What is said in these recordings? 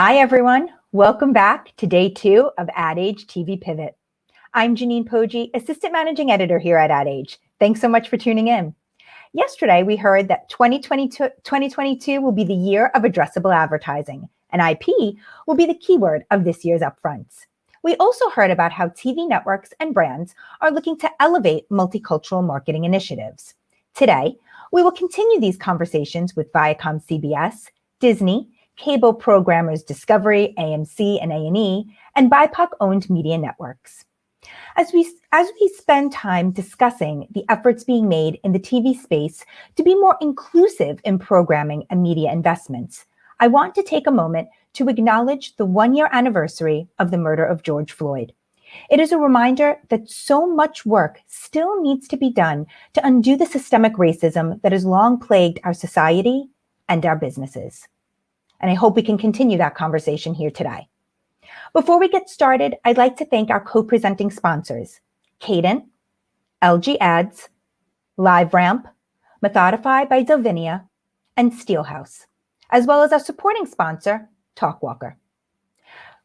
Hi, everyone. Welcome back to day 2 of Ad Age TV Pivot. I'm Janine Poggi, Assistant Managing Editor here at Ad Age. Thanks so much for tuning in. Yesterday, we heard that 2022 will be the year of addressable advertising, and IP will be the keyword of this year's upfronts. We also heard about how TV networks and brands are looking to elevate multicultural marketing initiatives. Today, we will continue these conversations with ViacomCBS, Disney, cable programmers Discovery, AMC, and A+E, and BIPOC-owned media networks. As we spend time discussing the efforts being made in the TV space to be more inclusive in programming and media investments, I want to take a moment to acknowledge the 1-year anniversary of the murder of George Floyd. It is a reminder that so much work still needs to be done to undo the systemic racism that has long plagued our society and our businesses. And I hope we can continue that conversation here today. Before we get started, I'd like to thank our co-presenting sponsors, Cadent, LG Ads, LiveRamp, Methodify by Delvinia, and Steelhouse, as well as our supporting sponsor, TalkWalker.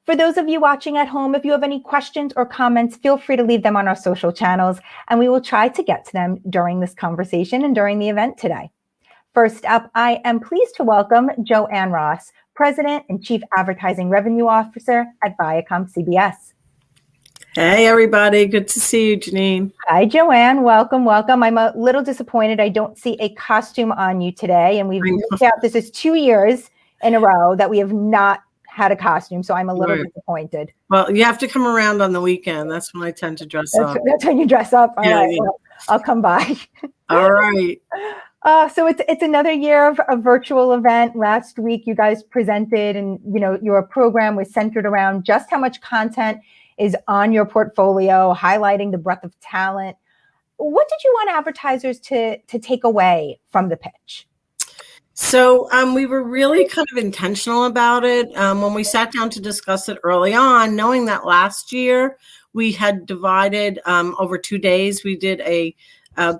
For those of you watching at home, if you have any questions or comments, feel free to leave them on our social channels, and we will try to get to them during this conversation and during the event today. First up, I am pleased to welcome Joanne Ross, President and Chief Advertising Revenue Officer at ViacomCBS. Hey, everybody. Good to see you, Janine. Hi, Joanne. Welcome, welcome. I'm a little disappointed I don't see a costume on you today, and we've looked out, this is 2 years in a row that we have not had a costume, so I'm a little disappointed. Well, you have to come around on the weekend. That's when I tend to dress up. That's when you dress up? All right, well, I'll come by. All right. So it's another year of a virtual event. Last week, you guys presented, and your program was centered around just how much content is on your portfolio, highlighting the breadth of talent. What did you want advertisers to take away from the pitch? So we were really kind of intentional about it when we sat down to discuss it early on, knowing that last year we had divided over 2 days. We did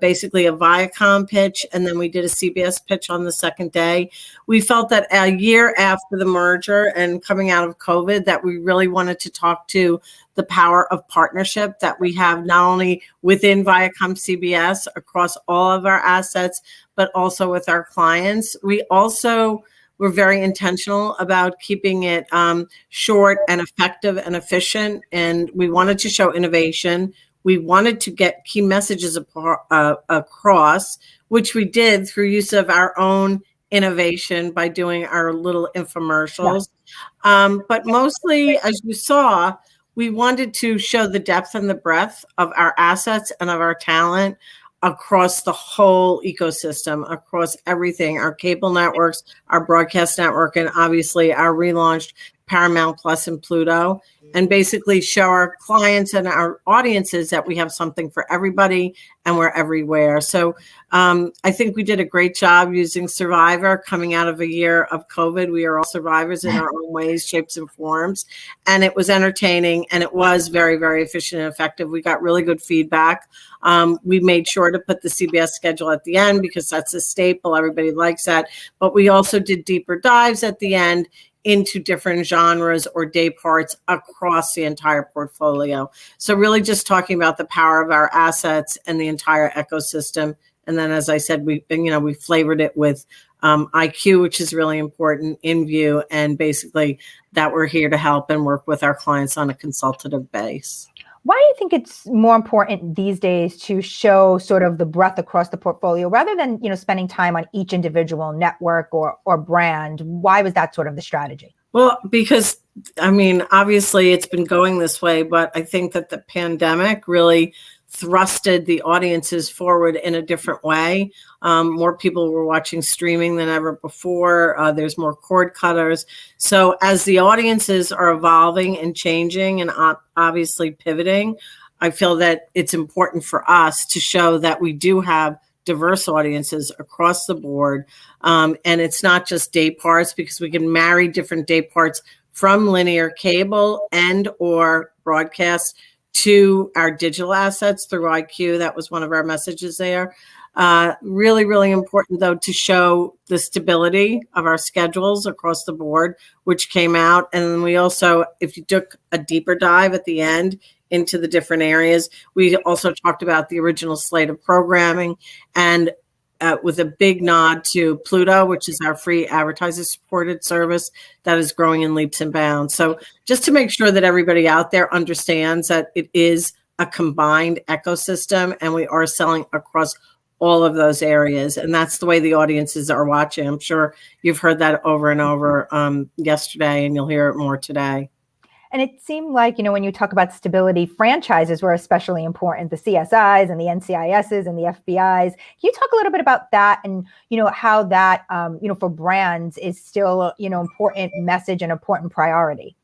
basically a Viacom pitch, and then we did a CBS pitch on the second day. We felt that a year after the merger and coming out of COVID, that we really wanted to talk to the power of partnership that we have not only within ViacomCBS across all of our assets, but also with our clients. We also were very intentional about keeping it short and effective and efficient, and we wanted to show innovation. We wanted to get key messages across, which we did through use of our own innovation by doing our little infomercials. Yeah. But mostly, as you saw, we wanted to show the depth and the breadth of our assets and of our talent across the whole ecosystem, across everything, our cable networks, our broadcast network, and obviously our relaunched Paramount Plus and Pluto, and basically show our clients and our audiences that we have something for everybody and we're everywhere. So I think we did a great job using Survivor coming out of a year of COVID. We are all survivors in our own ways, shapes, and forms. And it was entertaining, and it was very, very efficient and effective. We got really good feedback. We made sure to put the CBS schedule at the end because that's a staple. Everybody likes that. But we also did deeper dives at the end into different genres or day parts across the entire portfolio. So really just talking about the power of our assets and the entire ecosystem. And then, as I said, we flavored it with IQ, which is really important, in view, and basically that we're here to help and work with our clients on a consultative base. Why do you think it's more important these days to show sort of the breadth across the portfolio rather than, spending time on each individual network or brand? Why was that sort of the strategy? Well, because, obviously it's been going this way, but I think that the pandemic really thrusted the audiences forward in a different way. More people were watching streaming than ever before. There's more cord cutters. So as the audiences are evolving and changing and obviously pivoting, I feel that it's important for us to show that we do have diverse audiences across the board. And it's not just day parts, because we can marry different day parts from linear cable and or broadcast to our digital assets through IQ. That was one of our messages there. Really, really important, though, to show the stability of our schedules across the board, which came out. And then we also, if you took a deeper dive at the end into the different areas, we also talked about the original slate of programming, and with a big nod to Pluto, which is our free advertiser-supported service that is growing in leaps and bounds. So just to make sure that everybody out there understands that it is a combined ecosystem, and we are selling across all of those areas. And that's the way the audiences are watching. I'm sure you've heard that over and over yesterday, and you'll hear it more today. And it seemed like, when you talk about stability, franchises were especially important, the CSIs and the NCISs and the FBIs. Can you talk a little bit about that and, how that, for brands is still, important message and important priority?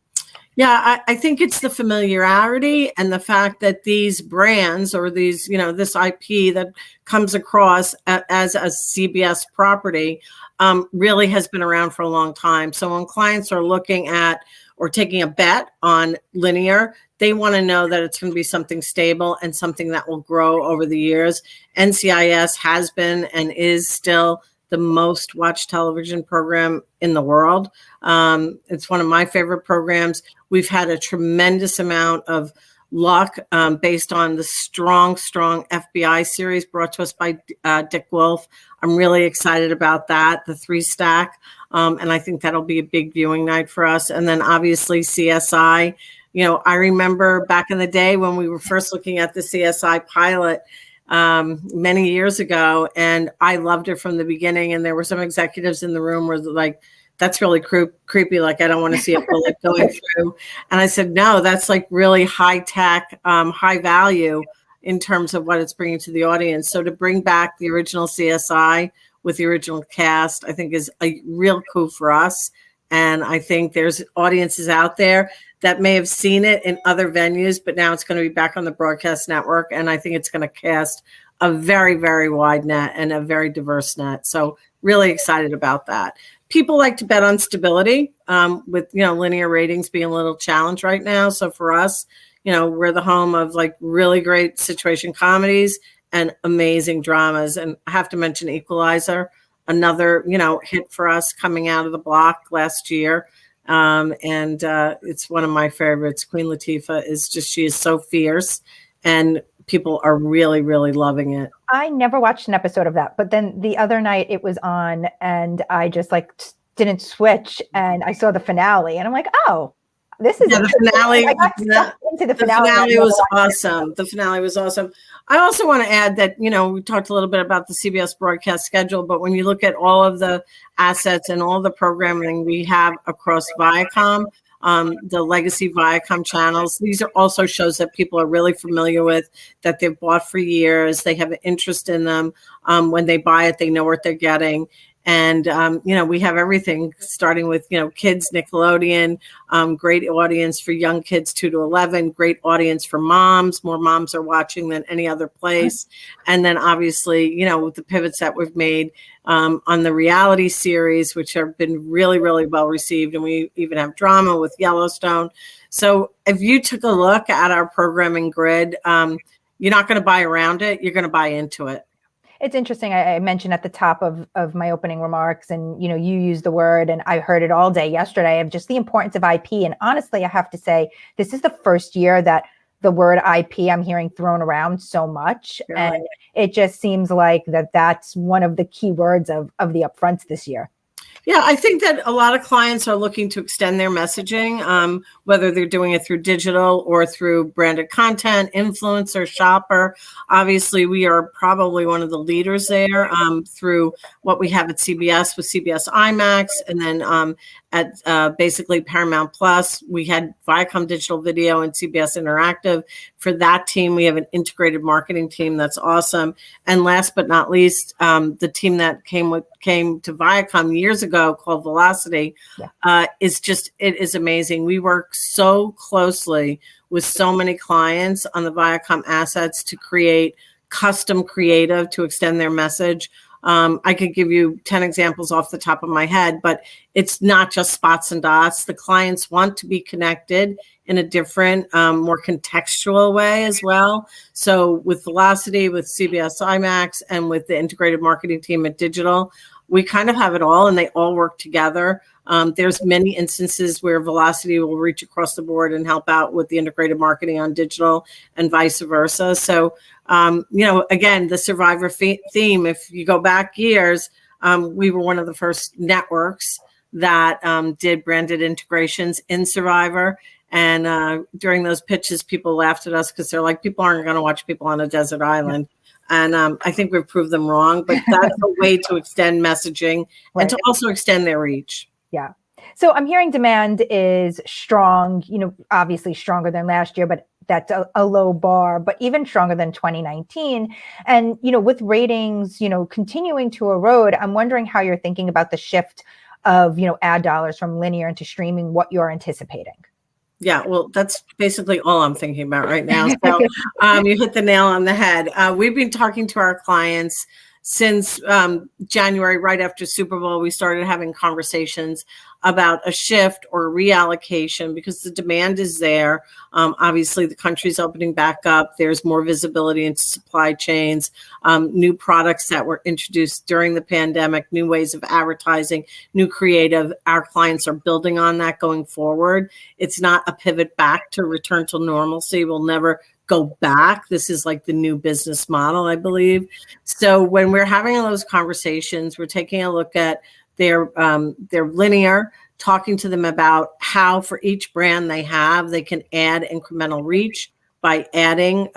Yeah, I think it's the familiarity and the fact that these brands or these, this IP that comes across as a CBS property really has been around for a long time. So when clients are looking at or taking a bet on linear, they want to know that it's going to be something stable and something that will grow over the years. NCIS has been and is still the most watched television program in the world. It's one of my favorite programs. We've had a tremendous amount of luck based on the strong FBI series brought to us by Dick Wolf. I'm really excited about that, the 3-stack. And I think that'll be a big viewing night for us. And then obviously CSI. I remember back in the day when we were first looking at the CSI pilot many years ago, and I loved it from the beginning. And there were some executives in the room where like, that's really creepy. Like, I don't want to see a bullet going through. And I said, no, that's like really high tech, high value in terms of what it's bringing to the audience. So to bring back the original CSI with the original cast, I think is a real coup for us. And I think there's audiences out there that may have seen it in other venues, but now it's going to be back on the broadcast network. And I think it's going to cast a very, very wide net and a very diverse net. So really excited about that. People like to bet on stability with, linear ratings being a little challenged right now. So for us, we're the home of like really great situation comedies and amazing dramas. And I have to mention Equalizer, another, hit for us coming out of the block last year. And it's one of my favorites. Queen Latifah she is so fierce, and people are really, really loving it. I never watched an episode of that, but then the other night it was on and I just didn't switch, and I saw the finale and I'm like, oh, this is the finale. I got into the finale. The finale was awesome. The finale was awesome. I also want to add that, we talked a little bit about the CBS broadcast schedule, but when you look at all of the assets and all the programming we have across Viacom, the legacy Viacom channels, these are also shows that people are really familiar with, that they've bought for years. They have an interest in them. When they buy it, they know what they're getting. And, we have everything starting with, kids, Nickelodeon, great audience for young kids 2 to 11, great audience for moms. More moms are watching than any other place. And then obviously, with the pivots that we've made on the reality series, which have been really, really well received. And we even have drama with Yellowstone. So if you took a look at our programming grid, you're not going to buy around it. You're going to buy into it. It's interesting. I mentioned at the top of my opening remarks, and you used the word, and I heard it all day yesterday, of just the importance of IP. And honestly, I have to say, this is the first year that the word IP I'm hearing thrown around so much, really? And it just seems like that's one of the key words of the upfronts this year. Yeah, I think that a lot of clients are looking to extend their messaging, whether they're doing it through digital or through branded content, influencer, shopper. Obviously, we are probably one of the leaders there through what we have at CBS with CBS IMAX, and then at basically Paramount Plus, we had Viacom Digital Video and CBS Interactive. For that team, we have an integrated marketing team that's awesome. And last but not least, the team that came to Viacom years ago called Velocity it is amazing. We work so closely with so many clients on the Viacom assets to create custom creative to extend their message. I could give you 10 examples off the top of my head, but it's not just spots and dots. The clients want to be connected in a different, more contextual way as well. So with Velocity, with CBS IMAX, and with the integrated marketing team at Digital, we kind of have it all, and they all work together. There's many instances where Velocity will reach across the board and help out with the integrated marketing on Digital and vice versa. So, again, the Survivor theme, if you go back years, we were one of the first networks that did branded integrations in Survivor. And during those pitches, people laughed at us because they're like, people aren't going to watch people on a desert island. And I think we've proved them wrong, but that's a way to extend messaging and to also extend their reach. Yeah. So I'm hearing demand is strong, obviously stronger than last year, but that's a low bar, but even stronger than 2019. And, with ratings, continuing to erode, I'm wondering how you're thinking about the shift of, ad dollars from linear into streaming, what you're anticipating. Yeah, well, that's basically all I'm thinking about right now. So you hit the nail on the head. We've been talking to our clients since January, right after Super Bowl. We started having conversations about a shift or reallocation because the demand is there. Obviously, the country's opening back up. There's more visibility into supply chains, new products that were introduced during the pandemic, new ways of advertising, new creative. Our clients are building on that going forward. It's not a pivot back to return to normalcy. We'll never go back. This is like the new business model, I believe. So when we're having those conversations, we're taking a look at their linear, talking to them about how for each brand they have, they can add incremental reach by adding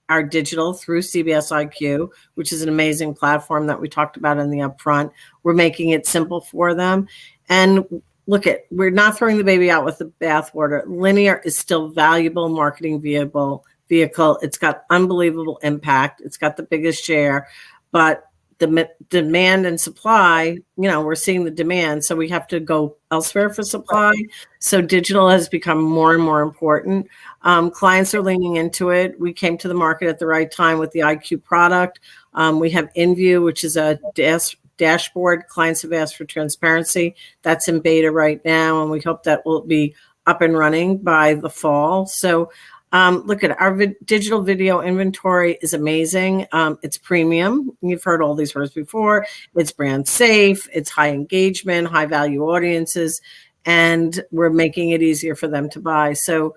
our digital through CBS IQ, which is an amazing platform that we talked about in the upfront. We're making it simple for them. And we're not throwing the baby out with the bathwater. Linear is still valuable marketing vehicle. It's got unbelievable impact. It's got the biggest share, but the demand and supply, we're seeing the demand, so we have to go elsewhere for supply. So digital has become more and more important. Clients are leaning into it. We came to the market at the right time with the IQ product. We have InView, which is a dashboard. Clients have asked for transparency. That's in beta right now, and we hope that will be up and running by the fall. So look at our digital video inventory is amazing. It's premium. You've heard all these words before. It's brand safe. It's high engagement, high value audiences, and we're making it easier for them to buy. So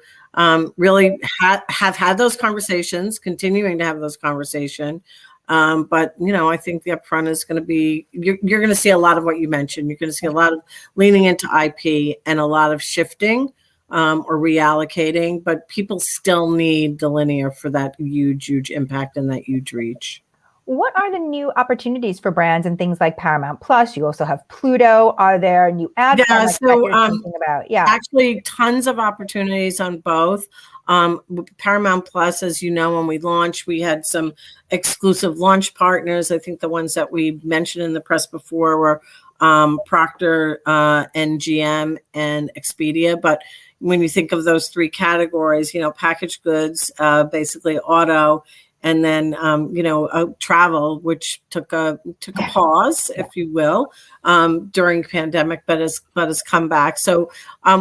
really have had those conversations, continuing to have those conversations. But, I think the upfront is going to be, you're going to see a lot of what you mentioned. You're going to see a lot of leaning into IP and a lot of shifting or reallocating, but people still need the linear for that huge impact and that huge reach. What are the new opportunities for brands and things like Paramount Plus? You also have Pluto. Are there new ad formats that you're thinking about? Yeah, actually, tons of opportunities on both. Paramount Plus, as you know, when we launched, we had some exclusive launch partners. I think the ones that we mentioned in the press before were Procter, and GM, and Expedia. But when you think of those three categories, packaged goods, basically auto, and then travel, which took a pause, if you will, during pandemic, but has come back. So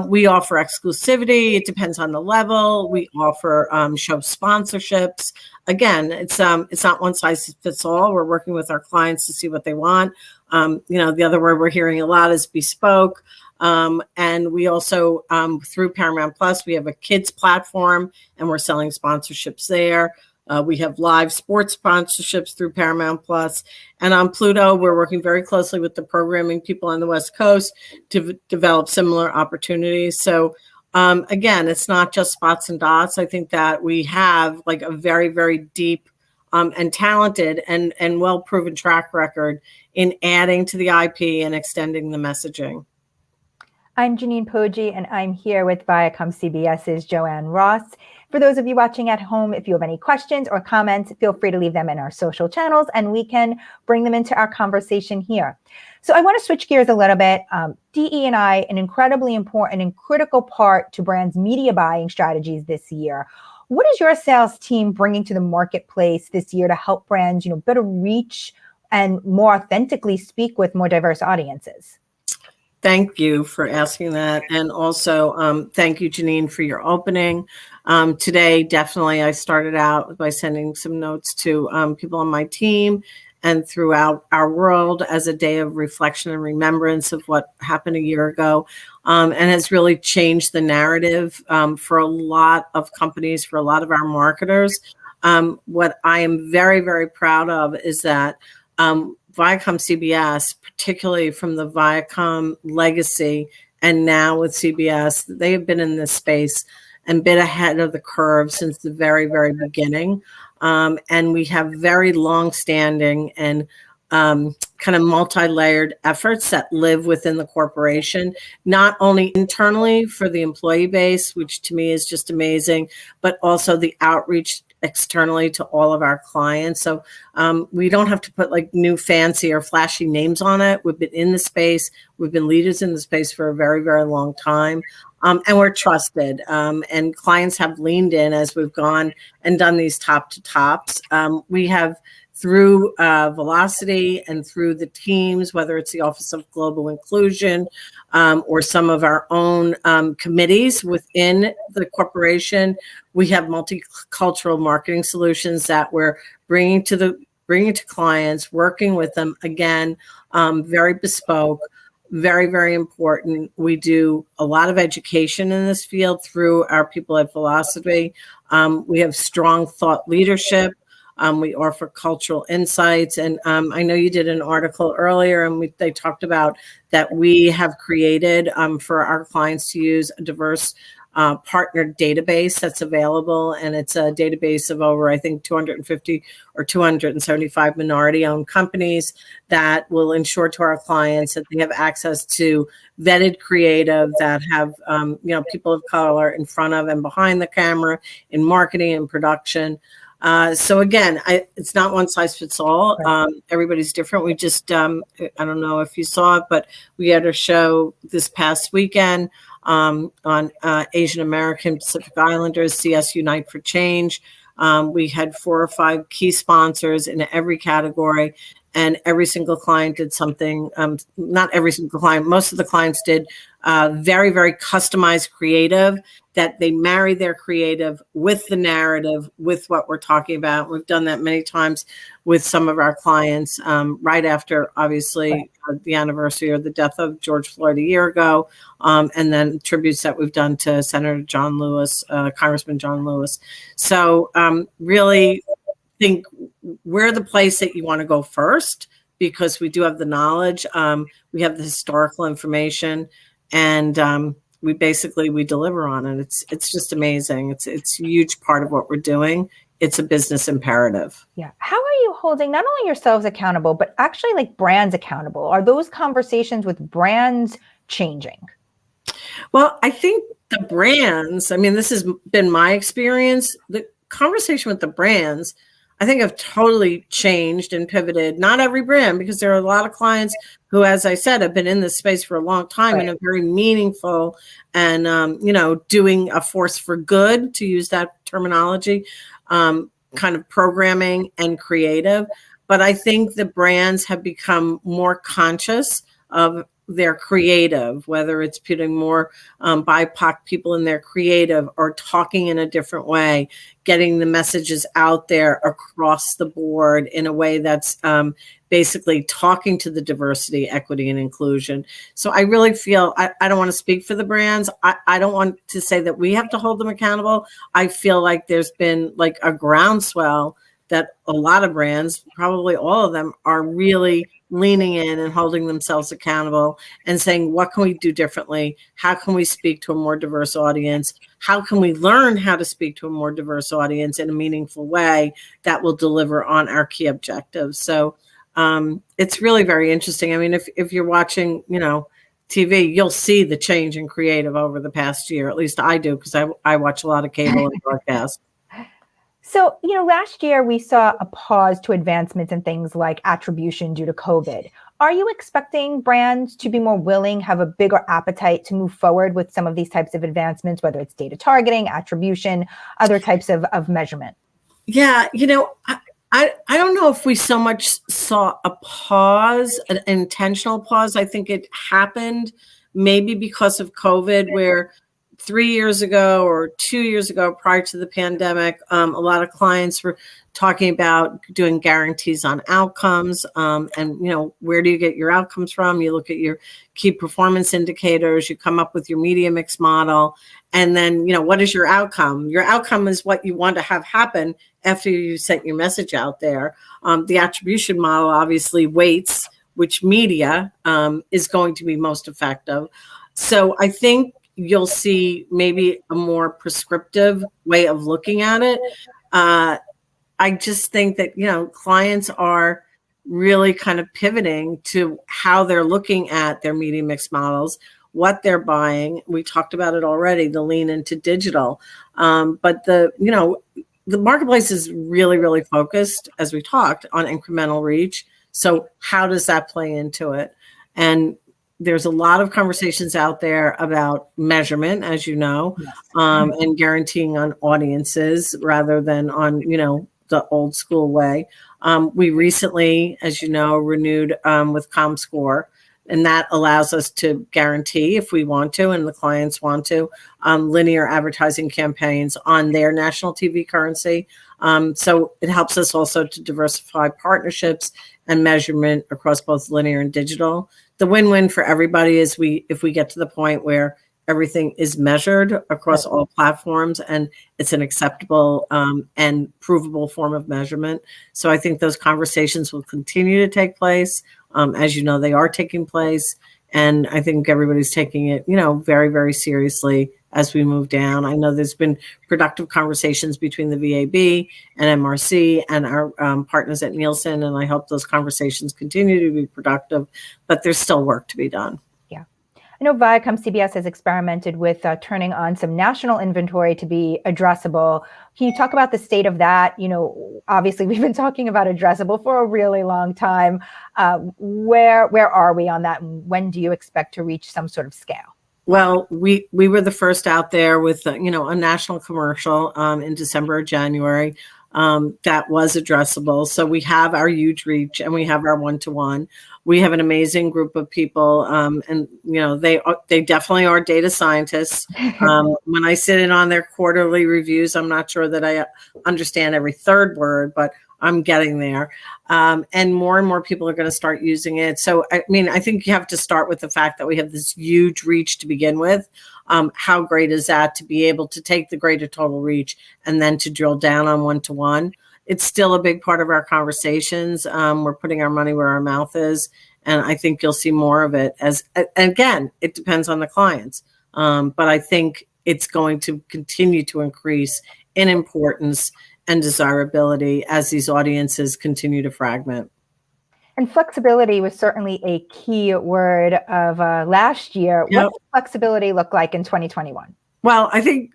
we offer exclusivity. It depends on the level. We offer show sponsorships. Again, it's not one size fits all. We're working with our clients to see what they want. The other word we're hearing a lot is bespoke. And we also, through Paramount Plus, we have a kids platform and we're selling sponsorships there. We have live sports sponsorships through Paramount Plus. And on Pluto, we're working very closely with the programming people on the West Coast to develop similar opportunities. So again, it's not just spots and dots. I think that we have like a very, very deep and talented and well-proven track record in adding to the IP and extending the messaging. I'm Janine Poggi, and I'm here with ViacomCBS's Joanne Ross. For those of you watching at home, if you have any questions or comments, feel free to leave them in our social channels, and we can bring them into our conversation here. So I want to switch gears a little bit. DE&I, an incredibly important and critical part to brands' media buying strategies this year. What is your sales team bringing to the marketplace this year to help brands, better reach and more authentically speak with more diverse audiences? Thank you for asking that. And also, thank you, Janine, for your opening. Today, definitely, I started out by sending some notes to people on my team and throughout our world as a day of reflection and remembrance of what happened a year ago, and has really changed the narrative for a lot of companies, for a lot of our marketers. What I am very, very proud of is that ViacomCBS, particularly from the Viacom legacy, and now with CBS, they have been in this space and been ahead of the curve since the very, very beginning. And we have very long-standing and kind of multi-layered efforts that live within the corporation, not only internally for the employee base, which to me is just amazing, but also the outreach externally to all of our clients. So we don't have to put like new fancy or flashy names on it. We've been in the space. We've been leaders in the space for a very, very long time. And we're trusted. And clients have leaned in as we've gone and done these top to tops. We have, through Velocity and through the teams, whether it's the Office of Global Inclusion or some of our own committees within the corporation, we have multicultural marketing solutions that we're bringing to clients, working with them, again, very bespoke, very, very important. We do a lot of education in this field through our people at Velocity. We have strong thought leadership. We offer cultural insights. And I know you did an article earlier, and they talked about that we have created for our clients to use a diverse partner database that's available. And it's a database of over, I think, 250 or 275 minority-owned companies that will ensure to our clients that they have access to vetted creative that have, people of color in front of and behind the camera in marketing and production. So again, it's not one size fits all. Everybody's different. We just, I don't know if you saw it, but we had a show this past weekend on Asian American Pacific Islanders, CS Unite for Change. We had 4 or 5 key sponsors in every category, and every single client did something. Not every single client, most of the clients did very, very customized creative that they marry their creative with the narrative, with what we're talking about. We've done that many times with some of our clients right after, obviously, the anniversary or the death of George Floyd a year ago, and then tributes that we've done to Senator John Lewis, Congressman John Lewis. So really think we're the place that you want to go first, because we do have the knowledge. We have the historical information, and we deliver on it. It's just amazing. It's a huge part of what we're doing. It's a business imperative. Yeah. How are you holding not only yourselves accountable, but actually like brands accountable? Are those conversations with brands changing? Well, I think the brands, this has been my experience. The conversation with the brands, I think, have totally changed and pivoted. Not every brand, because there are a lot of clients who, as I said, have been in this space for a long time and are very meaningful and, doing a force for good, to use that terminology, kind of programming and creative. But I think the brands have become more conscious of their creative, whether it's putting more BIPOC people in their creative or talking in a different way, getting the messages out there across the board in a way that's basically talking to the diversity, equity, and inclusion. So I really feel, I don't want to speak for the brands. I don't want to say that we have to hold them accountable. I feel like there's been like a groundswell that a lot of brands, probably all of them, are really leaning in and holding themselves accountable and saying, what can we do differently? How can we speak to a more diverse audience? How can we learn how to speak to a more diverse audience in a meaningful way that will deliver on our key objectives? So it's really very interesting. If you're watching, TV, you'll see the change in creative over the past year. At least I do, because I watch a lot of cable and broadcast. So, last year we saw a pause to advancements in things like attribution due to COVID. Are you expecting brands to be more willing, have a bigger appetite to move forward with some of these types of advancements, whether it's data targeting, attribution, other types of measurement? Yeah, I don't know if we so much saw a pause, an intentional pause. I think it happened maybe because of COVID, where 3 years ago or 2 years ago, prior to the pandemic, a lot of clients were talking about doing guarantees on outcomes. And, where do you get your outcomes from? You look at your key performance indicators, you come up with your media mix model. And then, what is your outcome? Your outcome is what you want to have happen after you sent your message out there. The attribution model obviously weights which media is going to be most effective. So I think you'll see maybe a more prescriptive way of looking at it. I just think that, clients are really kind of pivoting to how they're looking at their media mix models, what they're buying. We talked about it already, the lean into digital. But the marketplace is really, really focused, as we talked, on incremental reach. So how does that play into it? And there's a lot of conversations out there about measurement, as you know, Yes. and guaranteeing on audiences rather than on, the old school way. We recently, as you know, renewed with ComScore, and that allows us to guarantee, if we want to and the clients want to, linear advertising campaigns on their national TV currency. So it helps us also to diversify partnerships and measurement across both linear and digital. The win-win for everybody is if we get to the point where everything is measured across all platforms and it's an acceptable and provable form of measurement. So I think those conversations will continue to take place. As you know, they are taking place. And I think everybody's taking it, very, very seriously as we move down. I know there's been productive conversations between the VAB and MRC and our partners at Nielsen, and I hope those conversations continue to be productive, but there's still work to be done. Yeah. I know ViacomCBS has experimented with turning on some national inventory to be addressable. Can you talk about the state of that? Obviously, we've been talking about addressable for a really long time. Where are we on that? And when do you expect to reach some sort of scale? Well, we were the first out there with, a national commercial in December or January that was addressable. So we have our huge reach and we have our one-to-one. We have an amazing group of people, and they definitely are data scientists. When I sit in on their quarterly reviews, I'm not sure that I understand every third word, but I'm getting there. And more people are going to start using it. So, I think you have to start with the fact that we have this huge reach to begin with. How great is that to be able to take the greater total reach and then to drill down on one-to-one? It's still a big part of our conversations. We're putting our money where our mouth is. And I think you'll see more of it and again, it depends on the clients. But I think it's going to continue to increase in importance and desirability as these audiences continue to fragment. And flexibility was certainly a key word of last year. Yep. What does flexibility look like in 2021? Well, I think,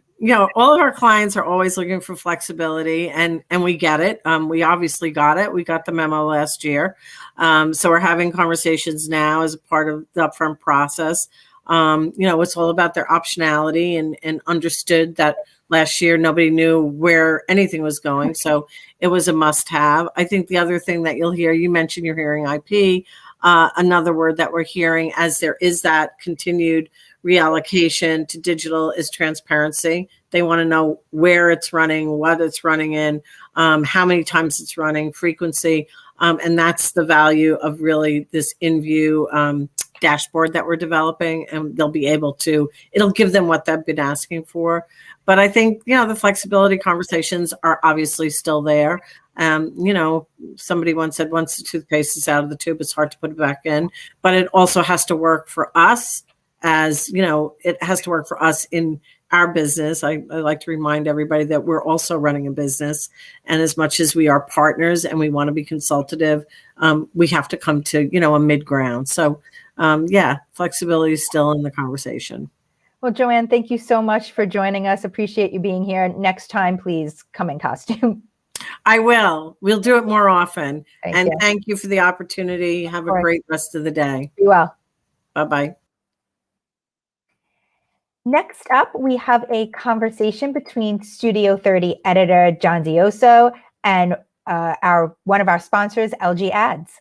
all of our clients are always looking for flexibility and we get it. We obviously got it. We got the memo last year. So we're having conversations now as a part of the upfront process. It's all about their optionality and understood that last year nobody knew where anything was going. So it was a must have. I think the other thing that you'll hear, you mentioned you're hearing IP. Another word that we're hearing as there is that continued reallocation to digital is transparency. They want to know where it's running, what it's running in, how many times it's running, frequency. And that's the value of really this in-view dashboard that we're developing, and they'll be able to, it'll give them what they've been asking for. But I think, the flexibility conversations are obviously still there. Somebody once said, once the toothpaste is out of the tube, it's hard to put it back in, but it also has to work for us it has to work for us in our business. I like to remind everybody that we're also running a business. And as much as we are partners and we want to be consultative, we have to come to, a mid-ground. So flexibility is still in the conversation. Well, Joanne, thank you so much for joining us. Appreciate you being here. Next time, please come in costume. I will. We'll do it more often. Thank you. Thank you for the opportunity. Have a great rest of the day. Be well. Bye-bye. Next up, we have a conversation between Studio 30 editor John Dioso and one of our sponsors, LG Ads.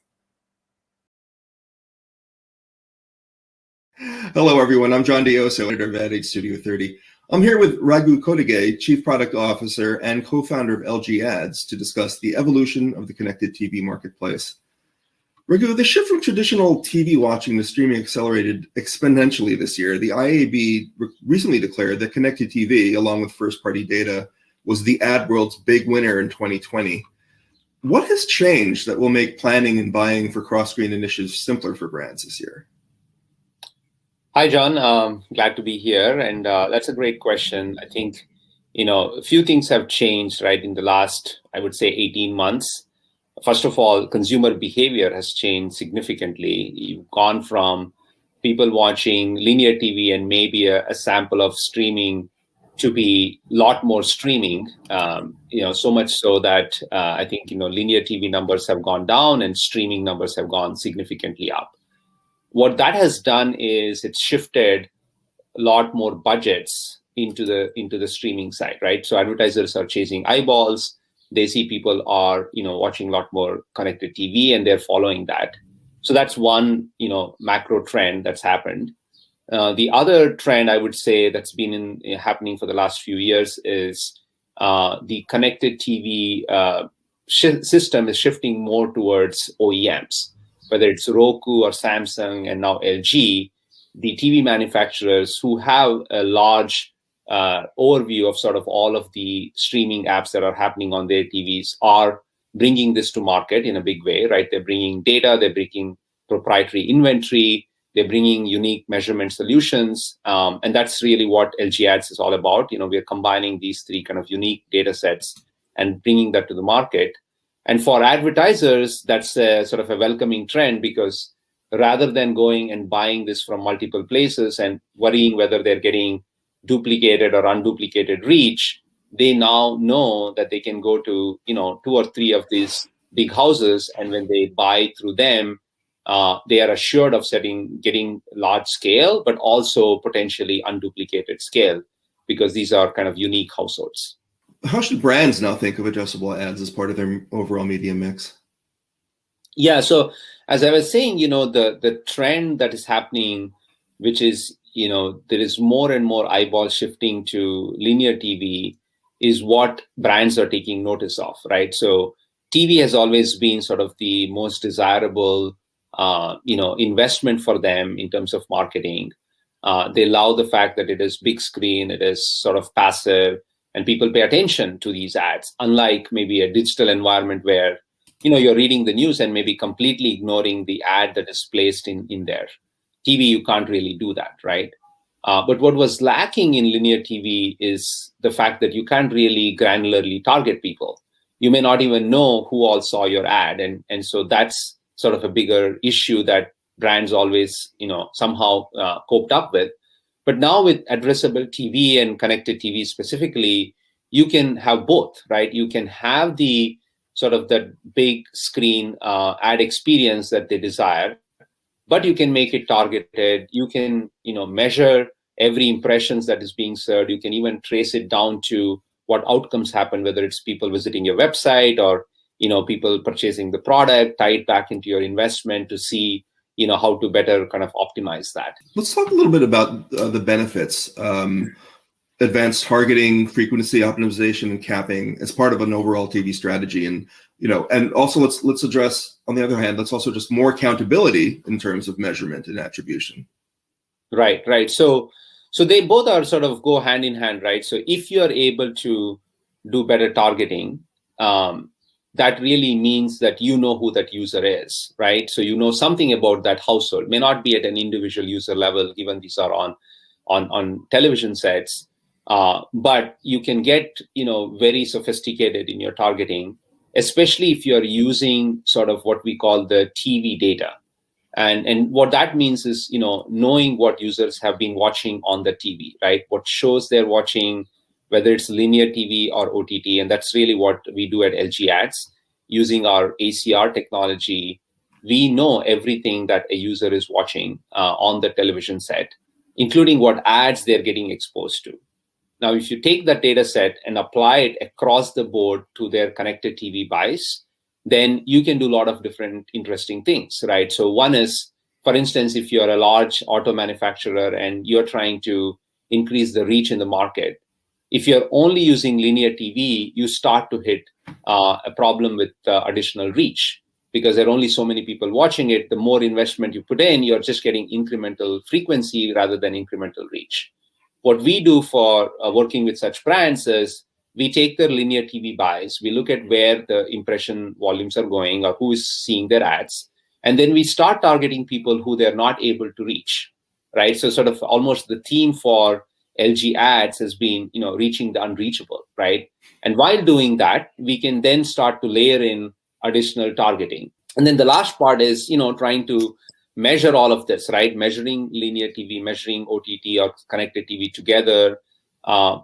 Hello, everyone. I'm John Dioso, editor of Ad Age Studio 30. I'm here with Raghu Kodige, Chief Product Officer and co-founder of LG Ads, to discuss the evolution of the connected TV marketplace. Raghu, the shift from traditional TV watching to streaming accelerated exponentially this year. The IAB recently declared that connected TV, along with first-party data, was the ad world's big winner in 2020. What has changed that will make planning and buying for cross-screen initiatives simpler for brands this year? Hi, John. Glad to be here. And that's a great question. I think, a few things have changed, right, in the last, I would say, 18 months. First of all, consumer behavior has changed significantly. You've gone from people watching linear TV and maybe a sample of streaming to be a lot more streaming, so much so that I think, linear TV numbers have gone down and streaming numbers have gone significantly up. What that has done is it's shifted a lot more budgets into the streaming side, right? So advertisers are chasing eyeballs. They see people are, watching a lot more connected TV, and they're following that. So that's one, macro trend that's happened. The other trend I would say that's been happening for the last few years is the connected TV system is shifting more towards OEMs. Whether it's Roku or Samsung and now LG, the TV manufacturers who have a large overview of sort of all of the streaming apps that are happening on their TVs are bringing this to market in a big way, right? They're bringing data, they're bringing proprietary inventory, they're bringing unique measurement solutions. And that's really what LG Ads is all about. We're combining these three kind of unique data sets and bringing that to the market. And for advertisers, that's a sort of a welcoming trend, because rather than going and buying this from multiple places and worrying whether they're getting duplicated or unduplicated reach, they now know that they can go to, 2 or 3 of these big houses. And when they buy through them, they are assured of getting large scale, but also potentially unduplicated scale, because these are kind of unique households. How should brands now think of addressable ads as part of their overall media mix? Yeah, so as I was saying, the trend that is happening, which is, there is more and more eyeballs shifting to linear TV, is what brands are taking notice of, right? So TV has always been sort of the most desirable, investment for them in terms of marketing. They love the fact that it is big screen, it is sort of passive, and people pay attention to these ads, unlike maybe a digital environment where, you're reading the news and maybe completely ignoring the ad that is placed in there. TV, you can't really do that, right? But what was lacking in linear TV is the fact that you can't really granularly target people. You may not even know who all saw your ad. And so that's sort of a bigger issue that brands always, somehow coped up with. But now with addressable TV and connected TV specifically, you can have both, right? You can have the sort of that big screen ad experience that they desire, but you can make it targeted. You can, measure every impressions that is being served. You can even trace it down to what outcomes happen, whether it's people visiting your website or, people purchasing the product, tie it back into your investment to see how to better kind of optimize that. Let's talk a little bit about the benefits, advanced targeting, frequency optimization, and capping as part of an overall TV strategy. And, and also let's address, on the other hand, let's also just more accountability in terms of measurement and attribution. Right. So they both are sort of go hand in hand, right? So if you are able to do better targeting, that really means that you know who that user is, right? So you know something about that household. May not be at an individual user level, given these are on television sets, but you can get very sophisticated in your targeting, especially if you're using sort of what we call the TV data. And what that means is knowing what users have been watching on the TV, right? What shows they're watching, whether it's linear TV or OTT. And that's really what we do at LG Ads. Using our ACR technology, we know everything that a user is watching on the television set, including what ads they're getting exposed to. Now, if you take that data set and apply it across the board to their connected TV buys, then you can do a lot of different interesting things, right? So one is, for instance, if you're a large auto manufacturer and you're trying to increase the reach in the market, if you're only using linear TV, you start to hit a problem with additional reach, because there are only so many people watching it. The more investment you put in, you're just getting incremental frequency rather than incremental reach. What we do for working with such brands is we take their linear TV buys, we look at where the impression volumes are going or who is seeing their ads, and then we start targeting people who they're not able to reach, right? So sort of almost the theme for LG ads has been, reaching the unreachable, right? And while doing that, we can then start to layer in additional targeting. And then the last part is, trying to measure all of this, right? Measuring linear TV, measuring OTT or connected TV together,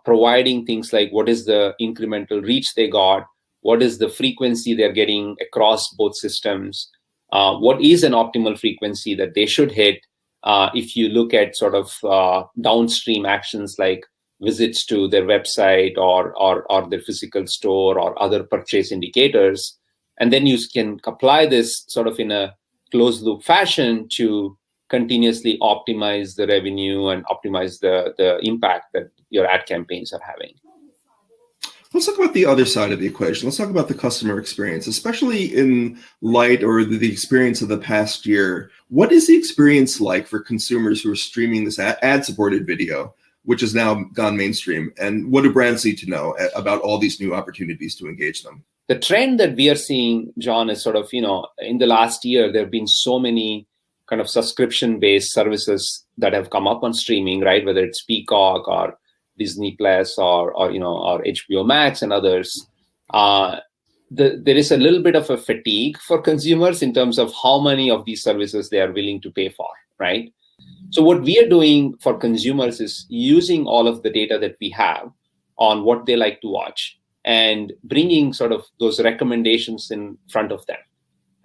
providing things like what is the incremental reach they got, what is the frequency they're getting across both systems, what is an optimal frequency that they should hit. If you look at sort of downstream actions like visits to their website or their physical store or other purchase indicators, and then you can apply this sort of in a closed loop fashion to continuously optimize the revenue and optimize the impact that your ad campaigns are having. Let's talk about the other side of the equation. Let's talk about the customer experience, especially in light or the experience of the past year. What is the experience like for consumers who are streaming this ad-supported video, which has now gone mainstream? And what do brands need to know about all these new opportunities to engage them? The trend that we are seeing, John, is sort of, in the last year, there have been so many kind of subscription-based services that have come up on streaming, right? Whether it's Peacock or Disney Plus or HBO Max and others. There is a little bit of a fatigue for consumers in terms of how many of these services they are willing to pay for, right? So what we are doing for consumers is using all of the data that we have on what they like to watch and bringing sort of those recommendations in front of them.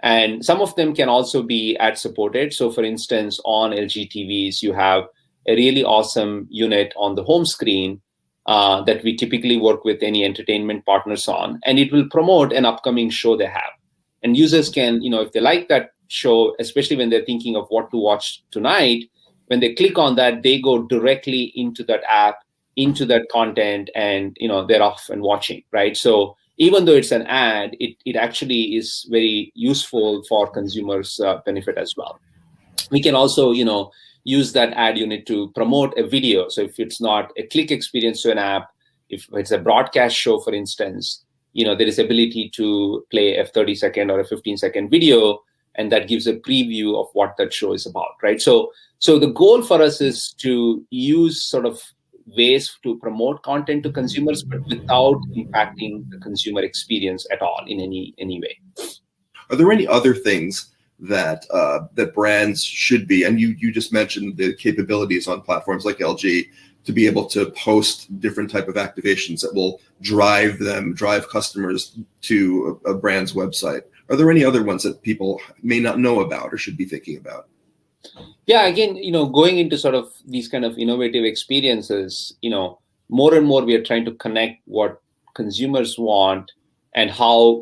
And some of them can also be ad supported. So for instance, on LG TVs, you have a really awesome unit on the home screen that we typically work with any entertainment partners on, and it will promote an upcoming show they have. And users can, if they like that show, especially when they're thinking of what to watch tonight, when they click on that, they go directly into that app, into that content, and they're off and watching, right? So even though it's an ad, it actually is very useful for consumers' benefit as well. We can also, use that ad unit to promote a video. So if it's not a click experience to an app, if it's a broadcast show, for instance, there is ability to play a 30-second or a 15-second video, and that gives a preview of what that show is about, right? So the goal for us is to use sort of ways to promote content to consumers, but without impacting the consumer experience at all in any way. Are there any other things that brands should be, and you just mentioned the capabilities on platforms like LG to be able to post different type of activations that will drive customers to a brand's website? Are there any other ones that people may not know about or should be thinking about? Yeah, again, going into sort of these kind of innovative experiences, more and more we are trying to connect what consumers want and how,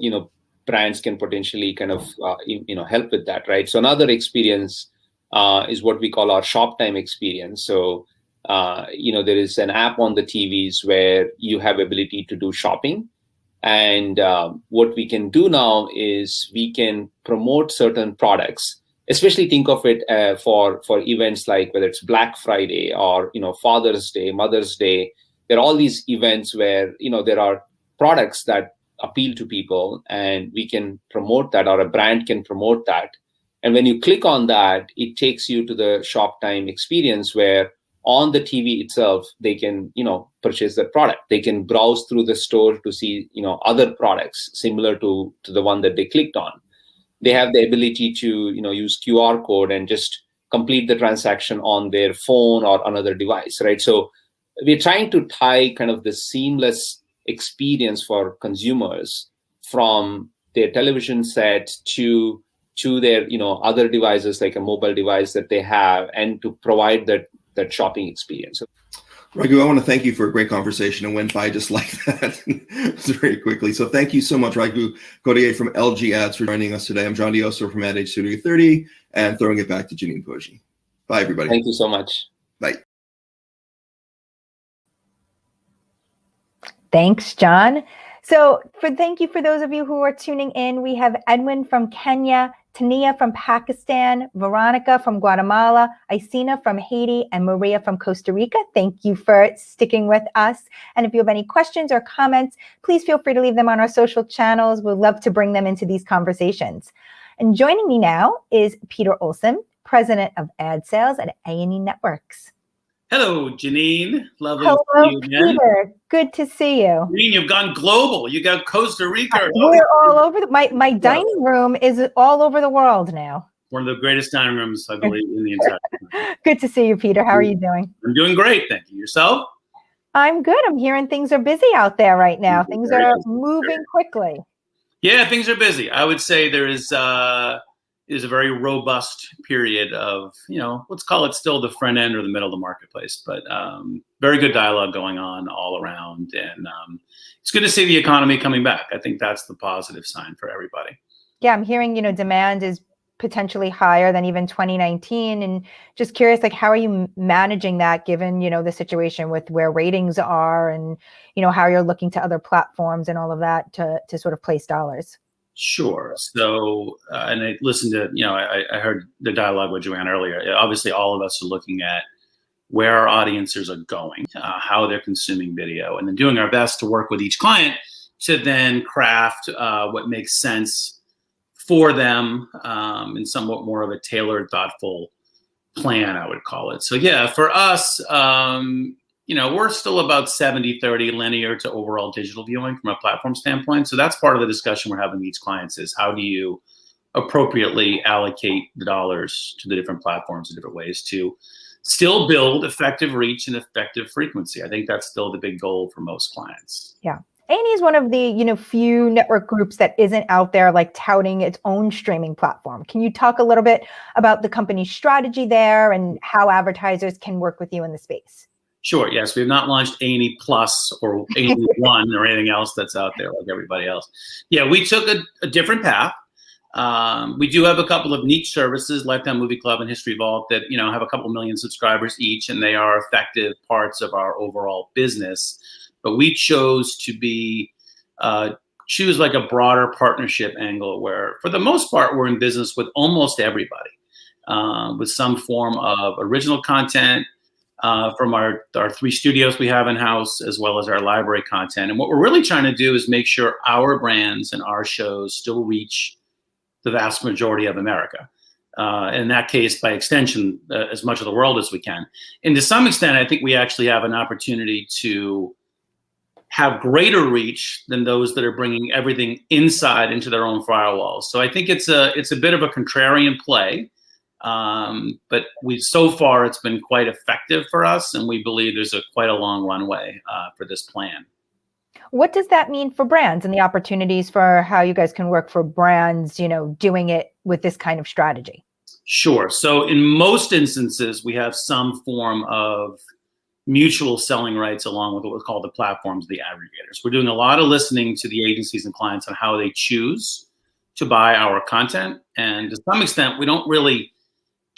brands can potentially kind of, help with that, right? So another experience is what we call our shop time experience. So, there is an app on the TVs where you have ability to do shopping. And what we can do now is we can promote certain products, especially think of it for events like whether it's Black Friday or, Father's Day, Mother's Day. There are all these events where, there are products that appeal to people, and we can promote that, or a brand can promote that. And when you click on that, it takes you to the shop time experience where on the TV itself, they can, purchase that product. They can browse through the store to see, other products similar to the one that they clicked on. They have the ability to, use QR code and just complete the transaction on their phone or another device, right? So we're trying to tie kind of the seamless experience for consumers from their television set to their other devices like a mobile device that they have, and to provide that shopping experience. Raghu, I want to thank you for a great conversation. It went by just like that very quickly. So thank you so much, Raghu Cottier from LG Ads, for joining us today. I'm John Dioso from Ad Age Studio 30, and throwing it back to Janine Poggi. Bye, everybody. Thank you so much. Bye. Thanks, John. So thank you for those of you who are tuning in. We have Edwin from Kenya, Tania from Pakistan, Veronica from Guatemala, Isina from Haiti, and Maria from Costa Rica. Thank you for sticking with us. And if you have any questions or comments, please feel free to leave them on our social channels. We'd love to bring them into these conversations. And joining me now is Peter Olson, President of Ad Sales at A+E Networks. Hello, Janine. Lovely Hello, to see you again. Peter. Good to see you. Janine, you've gone global. You got Costa Rica. We're all over. My dining room is all over the world now. One of the greatest dining rooms, I believe, in the entire country. Good to see you, Peter. How are you doing? I'm doing great, thank you. Yourself? I'm good. I'm hearing things are busy out there right now. Things are moving quickly. Yeah, things are busy. I would say there is a very robust period of, let's call it still the front end or the middle of the marketplace, but very good dialogue going on all around. And it's good to see the economy coming back. I think that's the positive sign for everybody. Yeah, I'm hearing, demand is potentially higher than even 2019. And just curious, like, how are you managing that given, the situation with where ratings are and, how you're looking to other platforms and all of that to sort of place dollars? Sure. So, and I listened to, I heard the dialogue with Joanne earlier. Obviously, all of us are looking at where our audiences are going, how they're consuming video, and then doing our best to work with each client to then craft what makes sense for them in somewhat more of a tailored, thoughtful plan, I would call it. So, yeah, for us, we're still about 70-30 linear to overall digital viewing from a platform standpoint. So that's part of the discussion we're having with each client is how do you appropriately allocate the dollars to the different platforms in different ways to still build effective reach and effective frequency. I think that's still the big goal for most clients. Yeah. A&E is one of the, few network groups that isn't out there like touting its own streaming platform. Can you talk a little bit about the company's strategy there and how advertisers can work with you in the space? Sure. Yes, we have not launched A&E Plus or A&E One or anything else that's out there like everybody else. Yeah, we took a different path. We do have a couple of niche services, Lifetime Movie Club and History Vault, that have a couple million subscribers each, and they are effective parts of our overall business. But we chose to choose like a broader partnership angle, where for the most part we're in business with almost everybody, with some form of original content. From our 3 studios we have in-house, as well as our library content. And what we're really trying to do is make sure our brands and our shows still reach the vast majority of America. In that case, by extension, as much of the world as we can. And to some extent, I think we actually have an opportunity to have greater reach than those that are bringing everything inside into their own firewalls. So I think it's a bit of a contrarian play. But so far it's been quite effective for us, and we believe there's quite a long runway for this plan. What does that mean for brands and the opportunities for how you guys can work for brands, doing it with this kind of strategy? Sure. So in most instances, we have some form of mutual selling rights along with what we call the platforms, the aggregators. We're doing a lot of listening to the agencies and clients on how they choose to buy our content. And to some extent, we don't really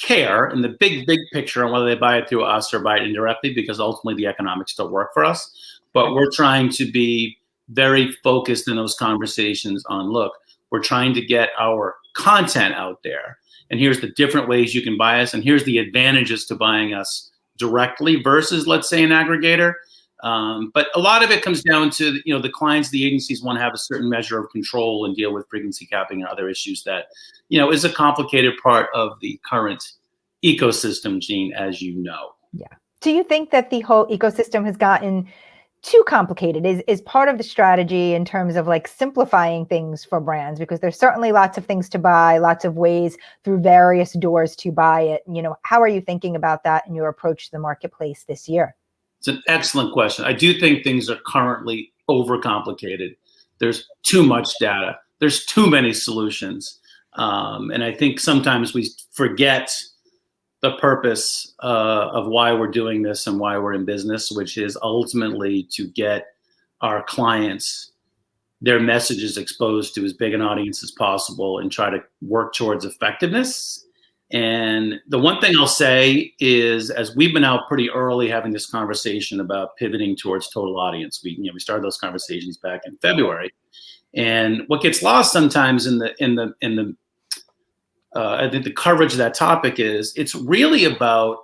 care in the big picture on whether they buy it through us or buy it indirectly, because ultimately the economics still work for us. But we're trying to be very focused in those conversations on, look, we're trying to get our content out there. And here's the different ways you can buy us. And here's the advantages to buying us directly versus, let's say, an aggregator. But a lot of it comes down to, the clients, the agencies want to have a certain measure of control and deal with frequency capping and other issues that, is a complicated part of the current ecosystem, Gene, as you know. Yeah. Do you think that the whole ecosystem has gotten too complicated? Is part of the strategy in terms of like simplifying things for brands, because there's certainly lots of things to buy, lots of ways through various doors to buy it. How are you thinking about that in your approach to the marketplace this year? It's an excellent question. I do think things are currently overcomplicated. There's too much data. There's too many solutions. And I think sometimes we forget the purpose of why we're doing this and why we're in business, which is ultimately to get our clients their messages exposed to as big an audience as possible and try to work towards effectiveness. And the one thing I'll say is, as we've been out pretty early having this conversation about pivoting towards total audience, we started those conversations back in February. And what gets lost sometimes in the I think the coverage of that topic is it's really about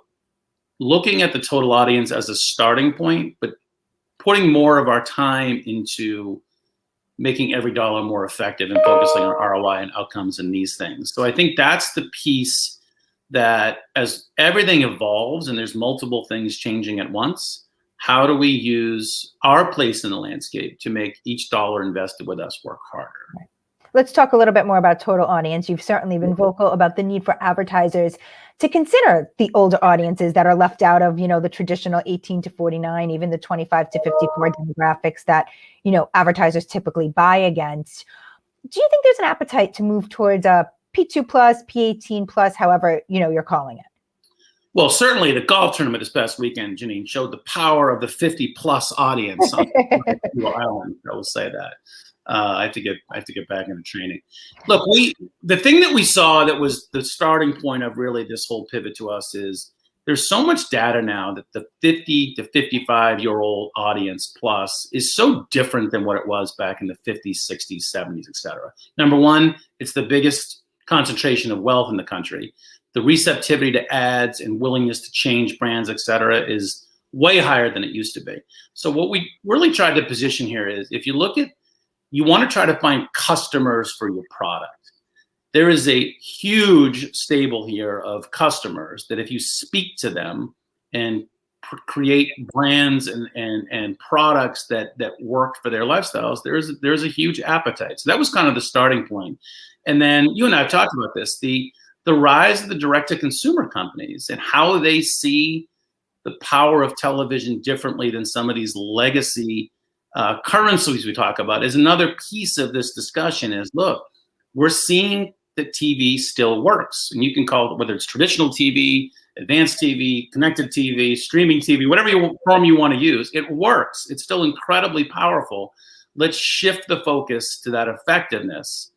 looking at the total audience as a starting point, but putting more of our time into making every dollar more effective and focusing on ROI and outcomes and these things. So I think that's the piece that, as everything evolves and there's multiple things changing at once, how do we use our place in the landscape to make each dollar invested with us work harder? Let's talk a little bit more about total audience. You've certainly been vocal about the need for advertisers to consider the older audiences that are left out of, the traditional 18 to 49, even the 25 to 54 demographics that, advertisers typically buy against. Do you think there's an appetite to move towards a P2 plus, P18 plus, however, you're calling it? Well, certainly the golf tournament this past weekend, Janine, showed the power of the 50 plus audience on Island. I will say that. I have to get back into training. Look, the thing that we saw that was the starting point of really this whole pivot to us is there's so much data now that the 50 to 55-year-old audience plus is so different than what it was back in the 50s, 60s, 70s, et cetera. Number one, it's the biggest concentration of wealth in the country. The receptivity to ads and willingness to change brands, et cetera, is way higher than it used to be. So what we really tried to position here is, if you look at, you want to try to find customers for your product. There is a huge stable here of customers that if you speak to them and create brands and products that work for their lifestyles, there's a huge appetite. So that was kind of the starting point. And then you and I have talked about this, the rise of the direct-to-consumer companies and how they see the power of television differently than some of these legacy currencies we talk about is another piece of this discussion. Is, look, we're seeing that TV still works, and you can call it, whether it's traditional TV, advanced TV, connected TV, streaming TV, whatever form you want to use, it works. It's still incredibly powerful. Let's shift the focus to that effectiveness.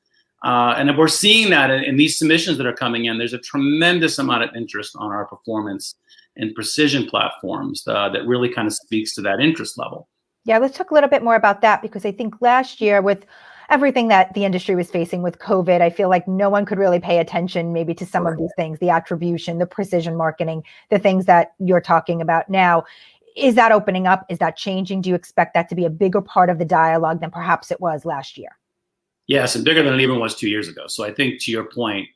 And we're seeing that in these submissions that are coming in. There's a tremendous amount of interest on our performance and precision platforms that really kind of speaks to that interest level. Yeah, let's talk a little bit more about that, because I think last year, with everything that the industry was facing with COVID, I feel like no one could really pay attention maybe to some of these things, the attribution, the precision marketing, the things that you're talking about now. Is that opening up? Is that changing? Do you expect that to be a bigger part of the dialogue than perhaps it was last year? Yes, and bigger than it even was 2 years ago. So I think, to your point,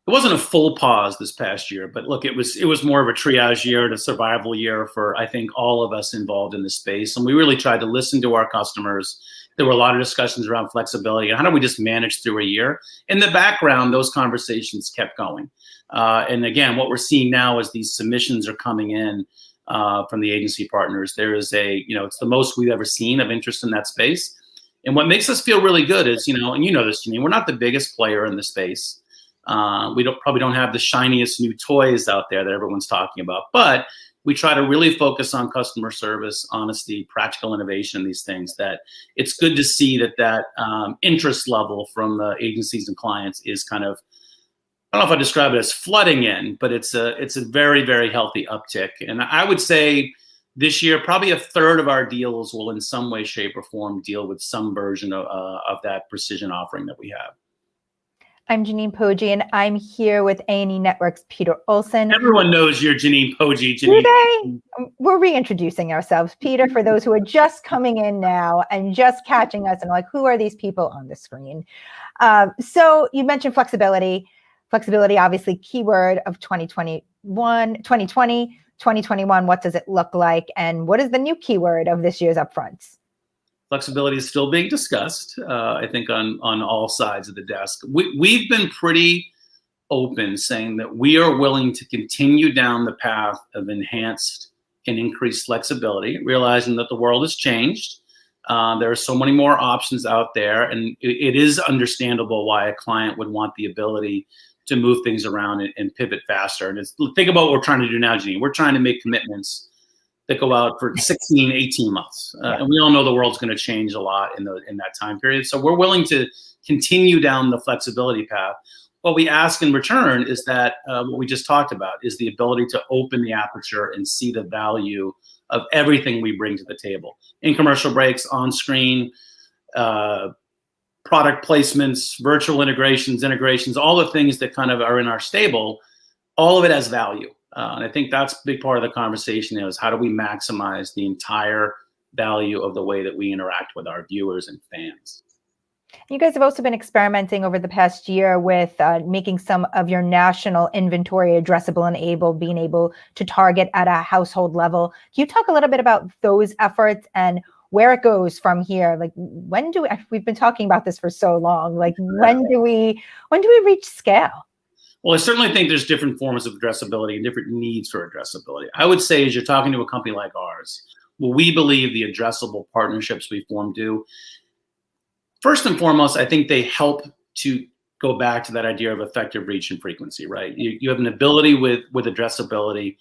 it wasn't a full pause this past year, but look, it was more of a triage year and a survival year for, I think, all of us involved in this space. And we really tried to listen to our customers. There were a lot of discussions around flexibility and how do we just manage through a year. In the background, those conversations kept going. And again, what we're seeing now is these submissions are coming in from the agency partners. There is it's the most we've ever seen of interest in that space. And what makes us feel really good is, and you know this, Janine, we're not the biggest player in the space. We probably don't have the shiniest new toys out there that everyone's talking about, but we try to really focus on customer service, honesty, practical innovation, these things. That it's good to see that interest level from the agencies and clients is kind of, I don't know if I describe it as flooding in, but it's a very, very healthy uptick. And I would say this year, probably a third of our deals will in some way, shape, or form deal with some version of that precision offering that we have. I'm Janine Poggi, and I'm here with A+E Networks' Peter Olson. Everyone knows you're Janine Poggi. Today, we're reintroducing ourselves. Peter, for those who are just coming in now and just catching us and like, who are these people on the screen? So you mentioned flexibility. Flexibility, obviously, keyword of 2020, 2021. What does it look like? And what is the new keyword of this year's upfronts? Flexibility is still being discussed, I think, on all sides of the desk. We've been pretty open, saying that we are willing to continue down the path of enhanced and increased flexibility, realizing that the world has changed. There are so many more options out there, and it is understandable why a client would want the ability to move things around and pivot faster. And think about what we're trying to do now, Janine. We're trying to make commitments that go out for 16, 18 months. And we all know the world's going to change a lot in that time period. So we're willing to continue down the flexibility path. What we ask in return is that what we just talked about is the ability to open the aperture and see the value of everything we bring to the table. In commercial breaks, on screen, product placements, virtual integrations, all the things that kind of are in our stable, all of it has value. And I think that's a big part of the conversation is how do we maximize the entire value of the way that we interact with our viewers and fans. You guys have also been experimenting over the past year with making some of your national inventory addressable and being able to target at a household level. Can you talk a little bit about those efforts and where it goes from here? Like, we've been talking about this for so long, like when do we reach scale? Well, I certainly think there's different forms of addressability and different needs for addressability. I would say as you're talking to a company like ours, what we believe the addressable partnerships we form do, first and foremost, I think they help to go back to that idea of effective reach and frequency, right? You have an ability with addressability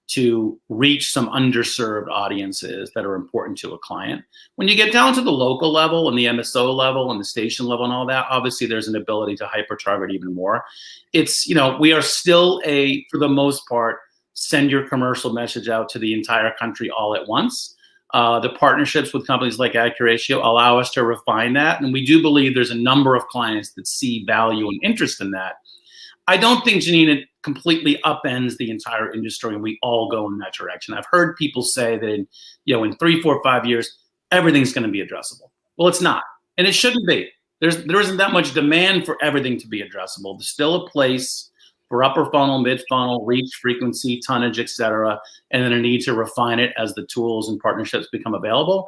to reach some underserved audiences that are important to a client. When you get down to the local level and the MSO level and the station level and all that, obviously there's an ability to hyper target even more. It's, we are still for the most part, send your commercial message out to the entire country all at once. The partnerships with companies like Accuratio allow us to refine that. And we do believe there's a number of clients that see value and interest in that. I don't think, Janine, it completely upends the entire industry and we all go in that direction. I've heard people say that in 3, 4, 5 years, everything's going to be addressable. Well, it's not. And it shouldn't be. There isn't that much demand for everything to be addressable. There's still a place for upper funnel, mid funnel, reach, frequency, tonnage, et cetera, and then a need to refine it as the tools and partnerships become available.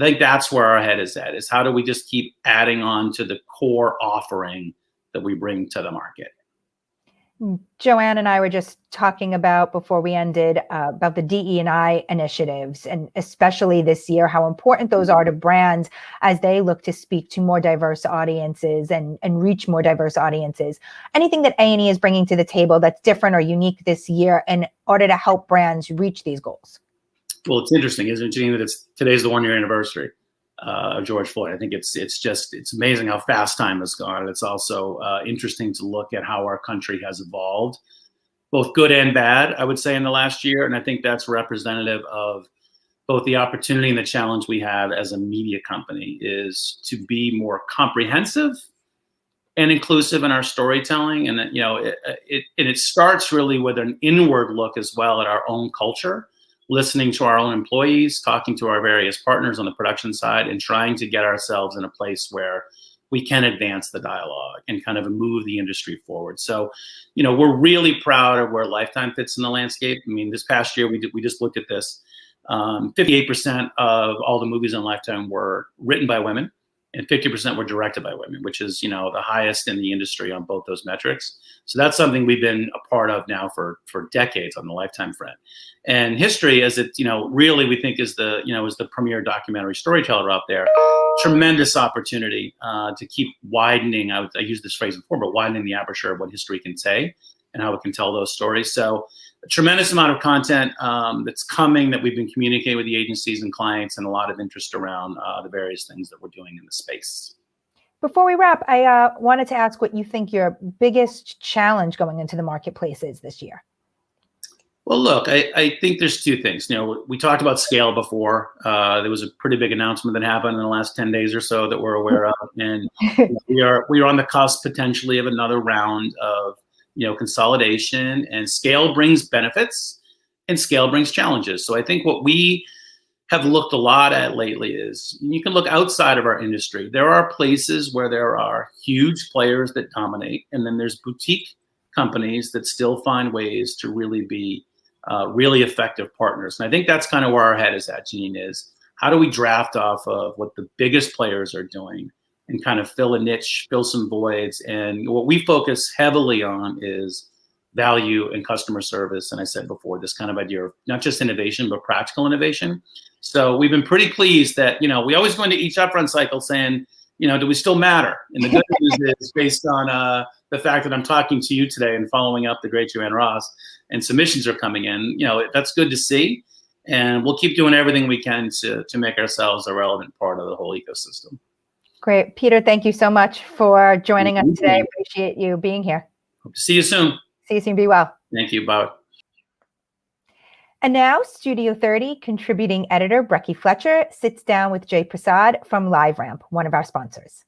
I think that's where our head is at, is how do we just keep adding on to the core offering that we bring to the market. Joanne and I were just talking about before we ended about the DE&I initiatives, and especially this year, how important those are to brands as they look to speak to more diverse audiences and reach more diverse audiences. Anything that A&E is bringing to the table that's different or unique this year in order to help brands reach these goals? Well, it's interesting, isn't it, Janine, that today's the 1-year anniversary of George Floyd. I think it's amazing how fast time has gone. It's also interesting to look at how our country has evolved, both good and bad, I would say, in the last year. And I think that's representative of both the opportunity and the challenge we have as a media company is to be more comprehensive and inclusive in our storytelling. And it starts really with an inward look as well at our own culture, listening to our own employees, talking to our various partners on the production side, and trying to get ourselves in a place where we can advance the dialogue and kind of move the industry forward. So, we're really proud of where Lifetime fits in the landscape. I mean, this past year, we just looked at this. 58% of all the movies on Lifetime were written by women, and 50% were directed by women, which is, the highest in the industry on both those metrics. So that's something we've been a part of now for decades on the Lifetime front. And history, as it, really we think is the premier documentary storyteller out there, tremendous opportunity to keep widening. I used this phrase before, but widening the aperture of what history can say and how it can tell those stories. So a tremendous amount of content that's coming that we've been communicating with the agencies and clients, and a lot of interest around the various things that we're doing in the space. Before we wrap, I wanted to ask what you think your biggest challenge going into the marketplace is this year. Well, look, I think there's two things. We talked about scale before. There was a pretty big announcement that happened in the last 10 days or so that we're aware of. And we are on the cusp potentially of another round of consolidation, and scale brings benefits and scale brings challenges. So I think what we have looked a lot at lately is you can look outside of our industry. There are places where there are huge players that dominate, and then there's boutique companies that still find ways to really be really effective partners. And I think that's kind of where our head is at, Janine, is how do we draft off of what the biggest players are doing and kind of fill a niche, fill some voids. And what we focus heavily on is value and customer service. And I said before, this kind of idea of not just innovation, but practical innovation. So we've been pretty pleased that, we always go into each upfront cycle saying, do we still matter? And the good news is based on the fact that I'm talking to you today and following up the great Joanne Ross and submissions are coming in, that's good to see. And we'll keep doing everything we can to make ourselves a relevant part of the whole ecosystem. Great. Peter, thank you so much for joining us today. Appreciate you being here. Hope to see you soon. See you soon. Be well. Thank you. Bye. And now, Studio 30 contributing editor Brecky Fletcher sits down with Jay Prasad from LiveRamp, one of our sponsors.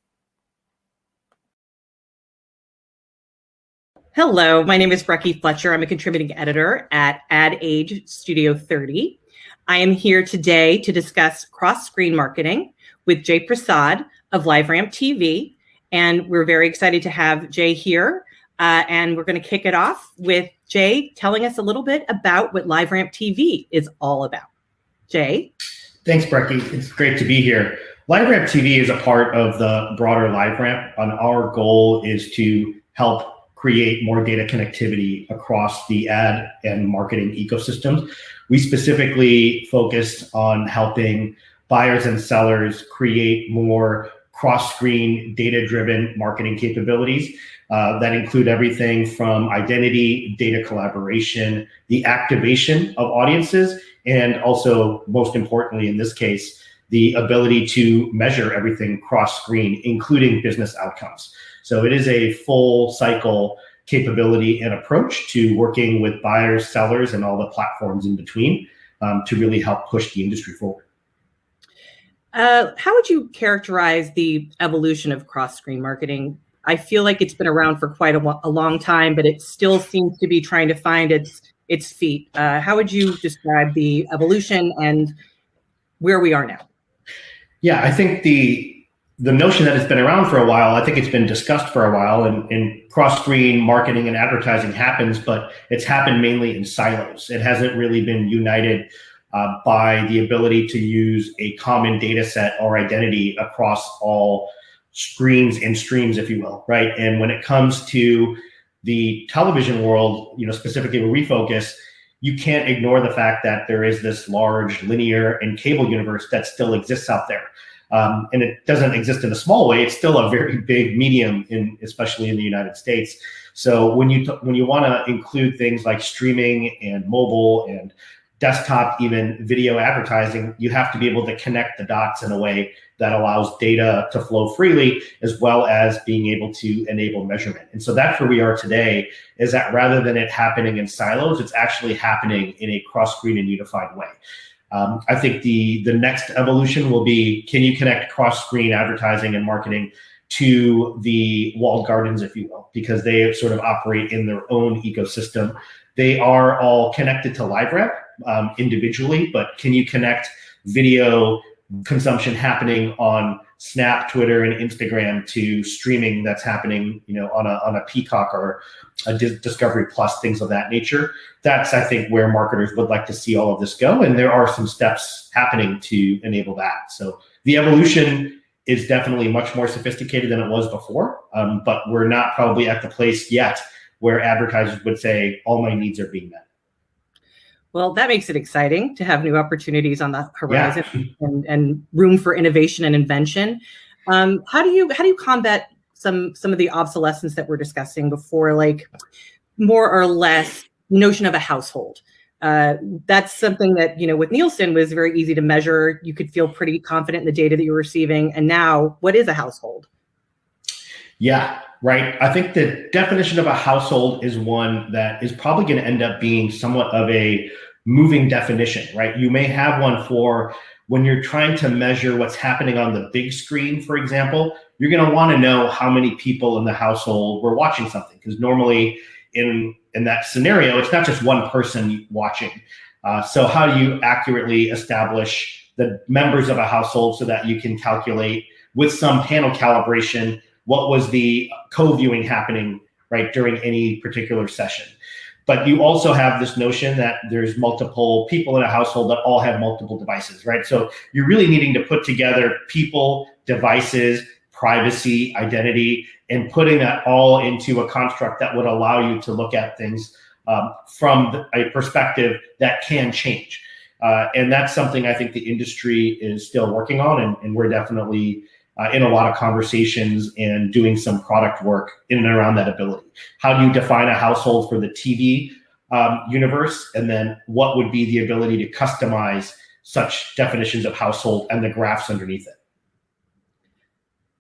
Hello, my name is Brecky Fletcher. I'm a contributing editor at Ad Age Studio 30. I am here today to discuss cross-screen marketing with Jay Prasad of LiveRamp TV. And we're very excited to have Jay here. And we're going to kick it off with Jay telling us a little bit about what LiveRamp TV is all about. Jay? Thanks, Brecky. It's great to be here. LiveRamp TV is a part of the broader LiveRamp, and our goal is to help create more data connectivity across the ad and marketing ecosystems. We specifically focus on helping buyers and sellers create more cross-screen data-driven marketing capabilities that include everything from identity, data collaboration, the activation of audiences, and also, most importantly in this case, the ability to measure everything cross-screen, including business outcomes. So it is a full cycle capability and approach to working with buyers, sellers, and all the platforms in between to really help push the industry forward. How would you characterize the evolution of cross-screen marketing? I feel like it's been around for quite a long time, but it still seems to be trying to find its feet. How would you describe the evolution and where we are now? Yeah, I think the notion that it's been around for a while, I think it's been discussed for a while, and cross-screen marketing and advertising happens, but it's happened mainly in silos. It hasn't really been united by the ability to use a common data set or identity across all screens and streams, if you will, right? And when it comes to the television world, specifically where we focus, you can't ignore the fact that there is this large linear and cable universe that still exists out there. And it doesn't exist in a small way. It's still a very big medium, especially in the United States. So when you want to include things like streaming and mobile and desktop, even video advertising, you have to be able to connect the dots in a way that allows data to flow freely, as well as being able to enable measurement. And so that's where we are today, is that rather than it happening in silos, it's actually happening in a cross-screen and unified way. I think the next evolution will be, can you connect cross-screen advertising and marketing to the walled gardens, if you will, because they sort of operate in their own ecosystem. They are all connected to LiveRamp individually, but can you connect video consumption happening on Snap, Twitter, and Instagram to streaming that's happening, on a Peacock or a Discovery Plus, things of that nature? That's, I think, where marketers would like to see all of this go, and there are some steps happening to enable that. So the evolution is definitely much more sophisticated than it was before, but we're not probably at the place yet where advertisers would say, all my needs are being met. Well, that makes it exciting to have new opportunities on the horizon, and room for innovation and invention. How do you combat some of the obsolescence that we're discussing before, like more or less notion of a household? That's something that, with Nielsen was very easy to measure. You could feel pretty confident in the data that you're receiving. And now, what is a household? Yeah, right. I think the definition of a household is one that is probably going to end up being somewhat of a moving definition, right? You may have one for when you're trying to measure what's happening on the big screen, for example. You're going to want to know how many people in the household were watching something, because normally in that scenario, it's not just one person watching. So how do you accurately establish the members of a household so that you can calculate with some panel calibration what was the co-viewing happening, right, during any particular session? But you also have this notion that there's multiple people in a household that all have multiple devices, right? So you're really needing to put together people, devices, privacy, identity, and putting that all into a construct that would allow you to look at things from a perspective that can change. And that's something I think the industry is still working on, and we're definitely in a lot of conversations and doing some product work in and around that ability. How do you define a household for the TV universe? And then what would be the ability to customize such definitions of household and the graphs underneath it?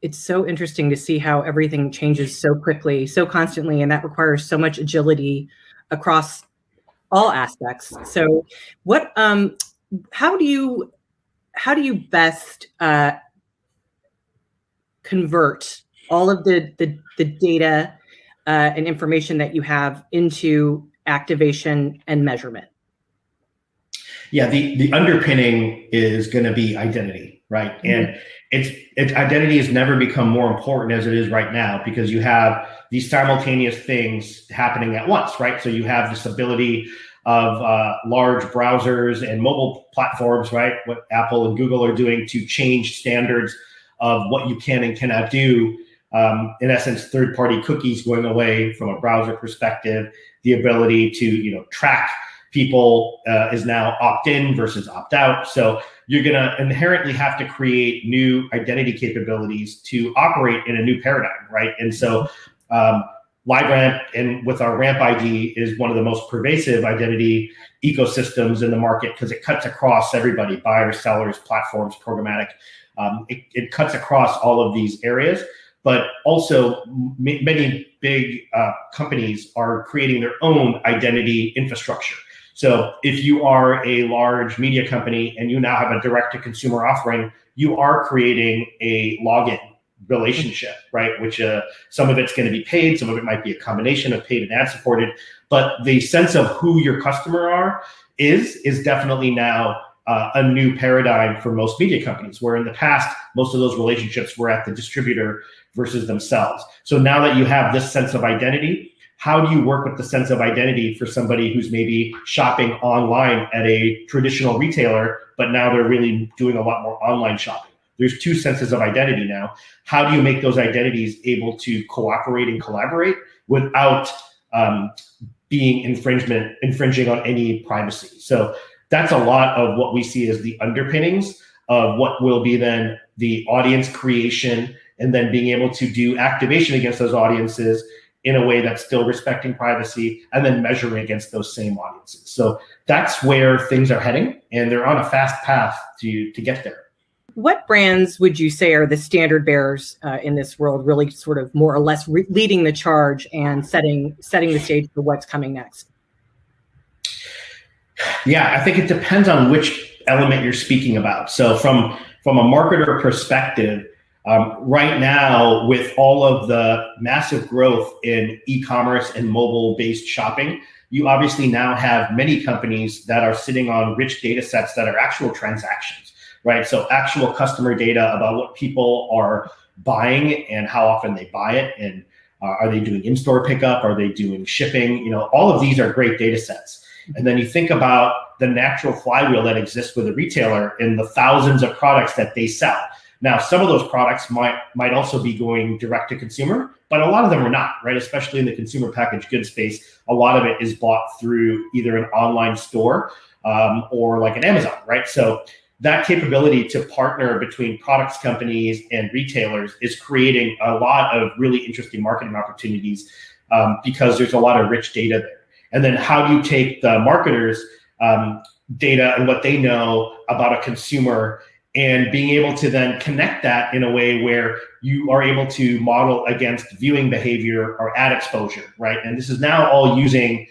It's so interesting to see how everything changes so quickly, so constantly, and that requires so much agility across all aspects. So what, how do you best convert all of the data and information that you have into activation and measurement? Yeah, the underpinning is going to be identity, right? Mm-hmm. And it's identity has never become more important as it is right now, because you have these simultaneous things happening at once, right? So you have this ability of large browsers and mobile platforms, right? What Apple and Google are doing to change standards of what you can and cannot do. In essence, third-party cookies going away from a browser perspective. The ability to track people is now opt-in versus opt-out. So you're going to inherently have to create new identity capabilities to operate in a new paradigm, right? And so LiveRamp and with our Ramp ID is one of the most pervasive identity ecosystems in the market, because it cuts across everybody: buyers, sellers, platforms, programmatic. It cuts across all of these areas. But also many big companies are creating their own identity infrastructure. So if you are a large media company and you now have a direct-to-consumer offering, you are creating a login relationship, right? Which some of it's going to be paid, some of it might be a combination of paid and ad-supported. But the sense of who your customer is definitely now a new paradigm for most media companies, where in the past, most of those relationships were at the distributor versus themselves. So now that you have this sense of identity, how do you work with the sense of identity for somebody who's maybe shopping online at a traditional retailer, but now they're really doing a lot more online shopping? There's two senses of identity now. How do you make those identities able to cooperate and collaborate without being infringing on any privacy? So that's a lot of what we see as the underpinnings of what will be then the audience creation, and then being able to do activation against those audiences in a way that's still respecting privacy, and then measuring against those same audiences. So that's where things are heading, and they're on a fast path to get there. What brands would you say are the standard bearers in this world, really sort of more or less leading the charge and setting the stage for what's coming next? Yeah, I think it depends on which element you're speaking about. So from a marketer perspective, right now, with all of the massive growth in e-commerce and mobile-based shopping, you obviously now have many companies that are sitting on rich data sets that are actual transactions, right? So actual customer data about what people are buying and how often they buy it, and are they doing in-store pickup? Are they doing shipping? All of these are great data sets. And then you think about the natural flywheel that exists with a retailer and the thousands of products that they sell. Now, some of those products might also be going direct to consumer, but a lot of them are not, right? Especially in the consumer packaged goods space, a lot of it is bought through either an online store or like an Amazon, right? So that capability to partner between products companies and retailers is creating a lot of really interesting marketing opportunities because there's a lot of rich data there. And then how do you take the marketers' data and what they know about a consumer and being able to then connect that in a way where you are able to model against viewing behavior or ad exposure, right? And this is now all using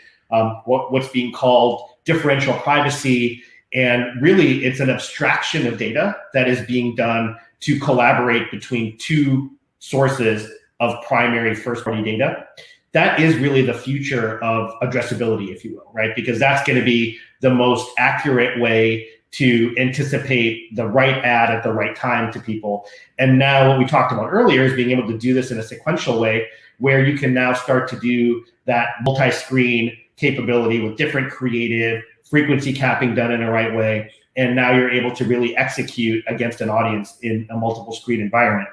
what's being called differential privacy. And really, it's an abstraction of data that is being done to collaborate between two sources of primary first-party data. That is really the future of addressability, if you will, right? Because that's going to be the most accurate way to anticipate the right ad at the right time to people. And now what we talked about earlier is being able to do this in a sequential way where you can now start to do that multi-screen capability with different creative frequency capping done in the right way. And now you're able to really execute against an audience in a multiple screen environment.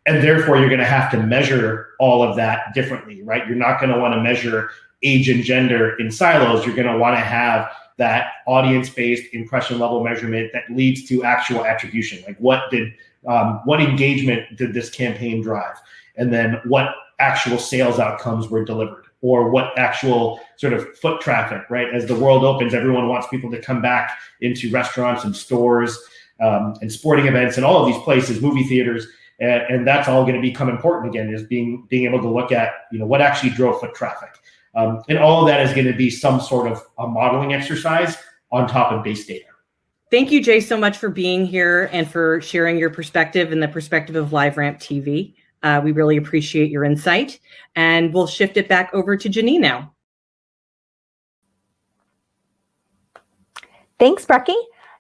And therefore, you're going to have to measure all of that differently, right? You're not going to want to measure age and gender in silos. You're going to want to have that audience-based impression level measurement that leads to actual attribution. Like what did What engagement did this campaign drive? And then what actual sales outcomes were delivered, or what actual sort of foot traffic, right? As the world opens, everyone wants people to come back into restaurants and stores and sporting events and all of these places, movie theaters. And that's all going to become important again, is being able to look at, what actually drove foot traffic. And all of that is going to be some sort of a modeling exercise on top of base data. Thank you, Jay, so much for being here and for sharing your perspective and the perspective of LiveRamp TV. We really appreciate your insight, and we'll shift it back over to Janine now. Thanks, Brecky.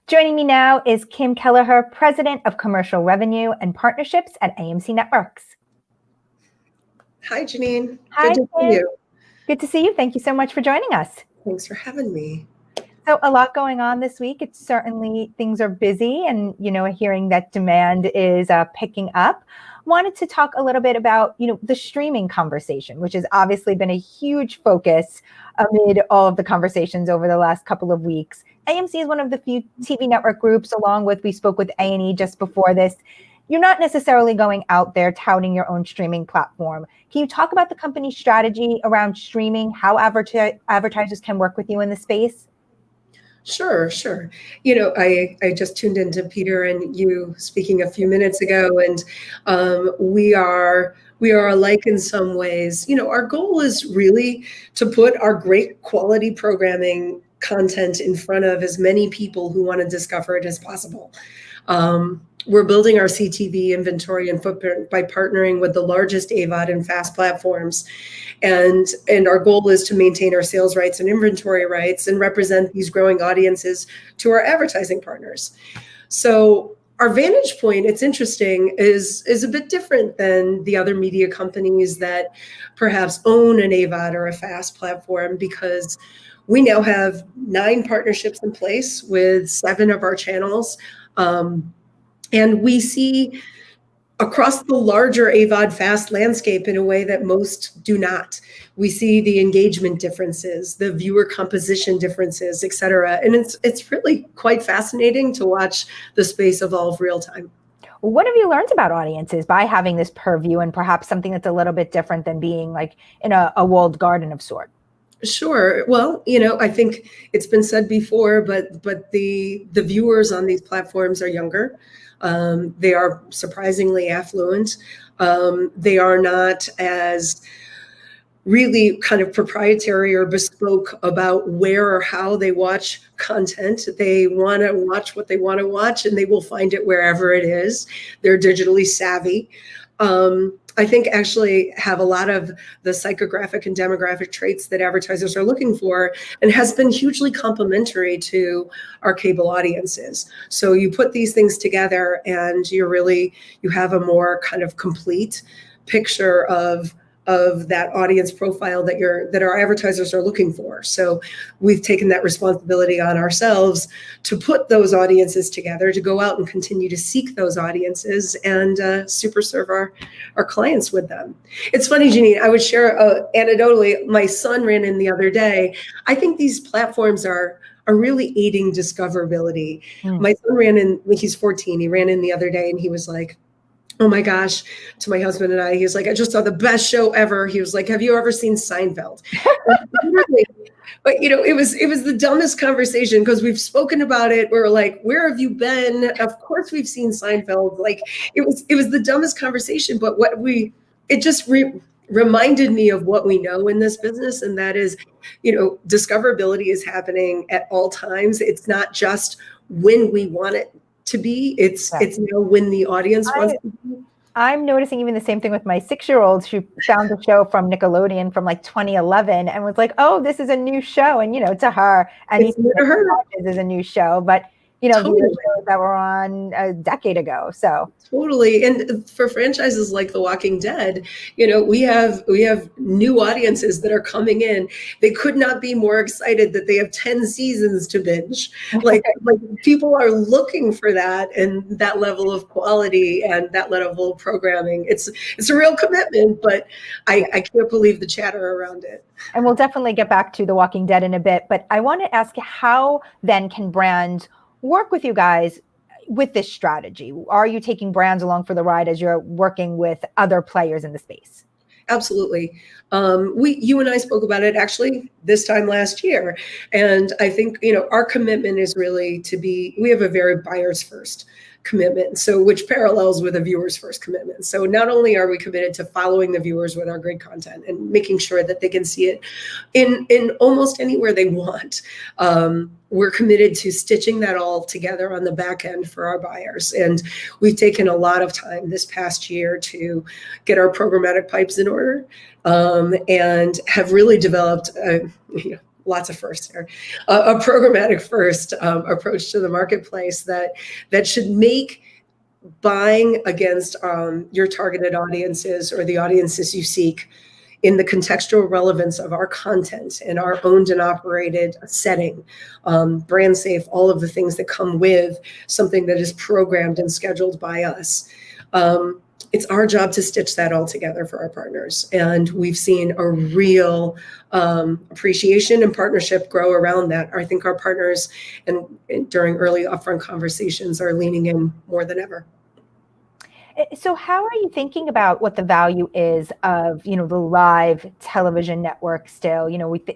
Joining me now is Kim Kelleher, President of Commercial Revenue and Partnerships at AMC Networks. Hi, Janine. Hi, Good to see you. Good to see you. Thank you so much for joining us. Thanks for having me. So a lot going on this week. It's certainly, things are busy, and, hearing that demand is picking up. Wanted to talk a little bit about, the streaming conversation, which has obviously been a huge focus amid all of the conversations over the last couple of weeks. AMC is one of the few TV network groups, along with, we spoke with A&E just before this. You're not necessarily going out there touting your own streaming platform. Can you talk about the company's strategy around streaming, how advertisers can work with you in the space? Sure. I just tuned into Peter and you speaking a few minutes ago, and we are alike in some ways. Our goal is really to put our great quality programming content in front of as many people who want to discover it as possible. We're building our CTV inventory and footprint by partnering with the largest AVOD and FAST platforms. And our goal is to maintain our sales rights and inventory rights and represent these growing audiences to our advertising partners. So our vantage point, it's interesting, is a bit different than the other media companies that perhaps own an AVOD or a FAST platform, because we now have 9 partnerships in place with 7 of our channels. And we see across the larger AVOD FAST landscape in a way that most do not. We see the engagement differences, the viewer composition differences, et cetera. And it's really quite fascinating to watch the space evolve real time. What have you learned about audiences by having this purview, and perhaps something that's a little bit different than being like in a walled garden of sort? Sure. Well, I think it's been said before, but the viewers on these platforms are younger. They are surprisingly affluent. They are not as really kind of proprietary or bespoke about where or how they watch content. They want to watch what they want to watch, and they will find it wherever it is. They're digitally savvy. I think actually have a lot of the psychographic and demographic traits that advertisers are looking for, and has been hugely complementary to our cable audiences. So you put these things together and you have a more kind of complete picture of that audience profile that our advertisers are looking for. So we've taken that responsibility on ourselves to put those audiences together, to go out and continue to seek those audiences and super serve our clients with them. It's funny, Janine, I would share anecdotally, my son ran in the other day. I think these platforms are really aiding discoverability. My son ran in, he's 14, he ran in the other day and he was like, oh my gosh, to my husband and I, he was like, I just saw the best show ever. He was like, have you ever seen Seinfeld? But it was the dumbest conversation, because we've spoken about it. We're like, where have you been? Of course we've seen Seinfeld. Like it was the dumbest conversation, but it just reminded me of what we know in this business. And that is, discoverability is happening at all times. It's not just when we want it to be, it's when the audience wants to be. I'm noticing even the same thing with my 6-year-old, who found the show from Nickelodeon from like 2011 and was like, oh, this is a new show. And, to her, and it's new to her. It is a new show, but totally. These are shows that were on a decade ago. So totally. And for franchises like The Walking Dead, we have new audiences that are coming in. They could not be more excited that they have 10 seasons to binge. Like people are looking for that, and that level of quality and that level of programming. It's a real commitment, but I can't believe the chatter around it. And we'll definitely get back to The Walking Dead in a bit, but I want to ask, how then can brands work with you guys, with this strategy? Are you taking brands along for the ride as you're working with other players in the space? Absolutely. You and I spoke about it actually this time last year. And I think, our commitment is really we have a very buyers first commitment. So which parallels with a viewers first commitment. So not only are we committed to following the viewers with our great content and making sure that they can see it in almost anywhere they want. We're committed to stitching that all together on the back end for our buyers. And we've taken a lot of time this past year to get our programmatic pipes in order, and have really developed lots of firsts here, a programmatic first approach to the marketplace that should make buying against your targeted audiences or the audiences you seek in the contextual relevance of our content and our owned and operated setting, brand safe, all of the things that come with something that is programmed and scheduled by us. It's our job to stitch that all together for our partners. And we've seen a real appreciation and partnership grow around that. I think our partners and during early upfront conversations are leaning in more than ever. So how are you thinking about what the value is of, the live television network still?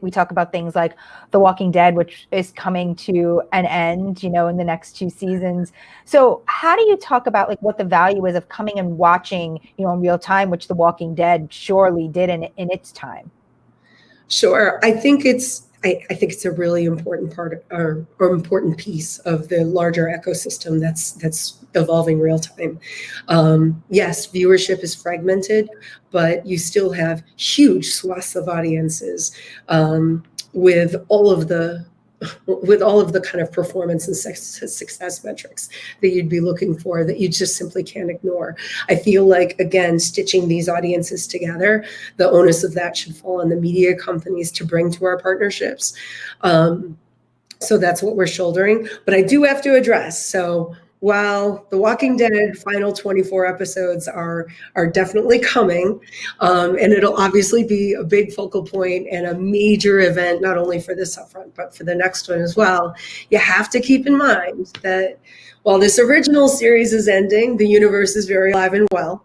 We talk about things like The Walking Dead, which is coming to an end, in the next 2 seasons. So how do you talk about what the value is of coming and watching, in real time, which The Walking Dead surely did in its time? Sure. I think it's a really important part or important piece of the larger ecosystem that's evolving real time. Yes, viewership is fragmented, but you still have huge swaths of audiences with all of the kind of performance and success metrics that you'd be looking for that you just simply can't ignore. I feel like, again, stitching these audiences together, the onus of that should fall on the media companies to bring to our partnerships. So that's what we're shouldering. But I do have to address, so while The Walking Dead final 24 episodes are definitely coming, and it'll obviously be a big focal point and a major event, not only for this upfront, but for the next one as well, you have to keep in mind that while this original series is ending, the universe is very alive and well,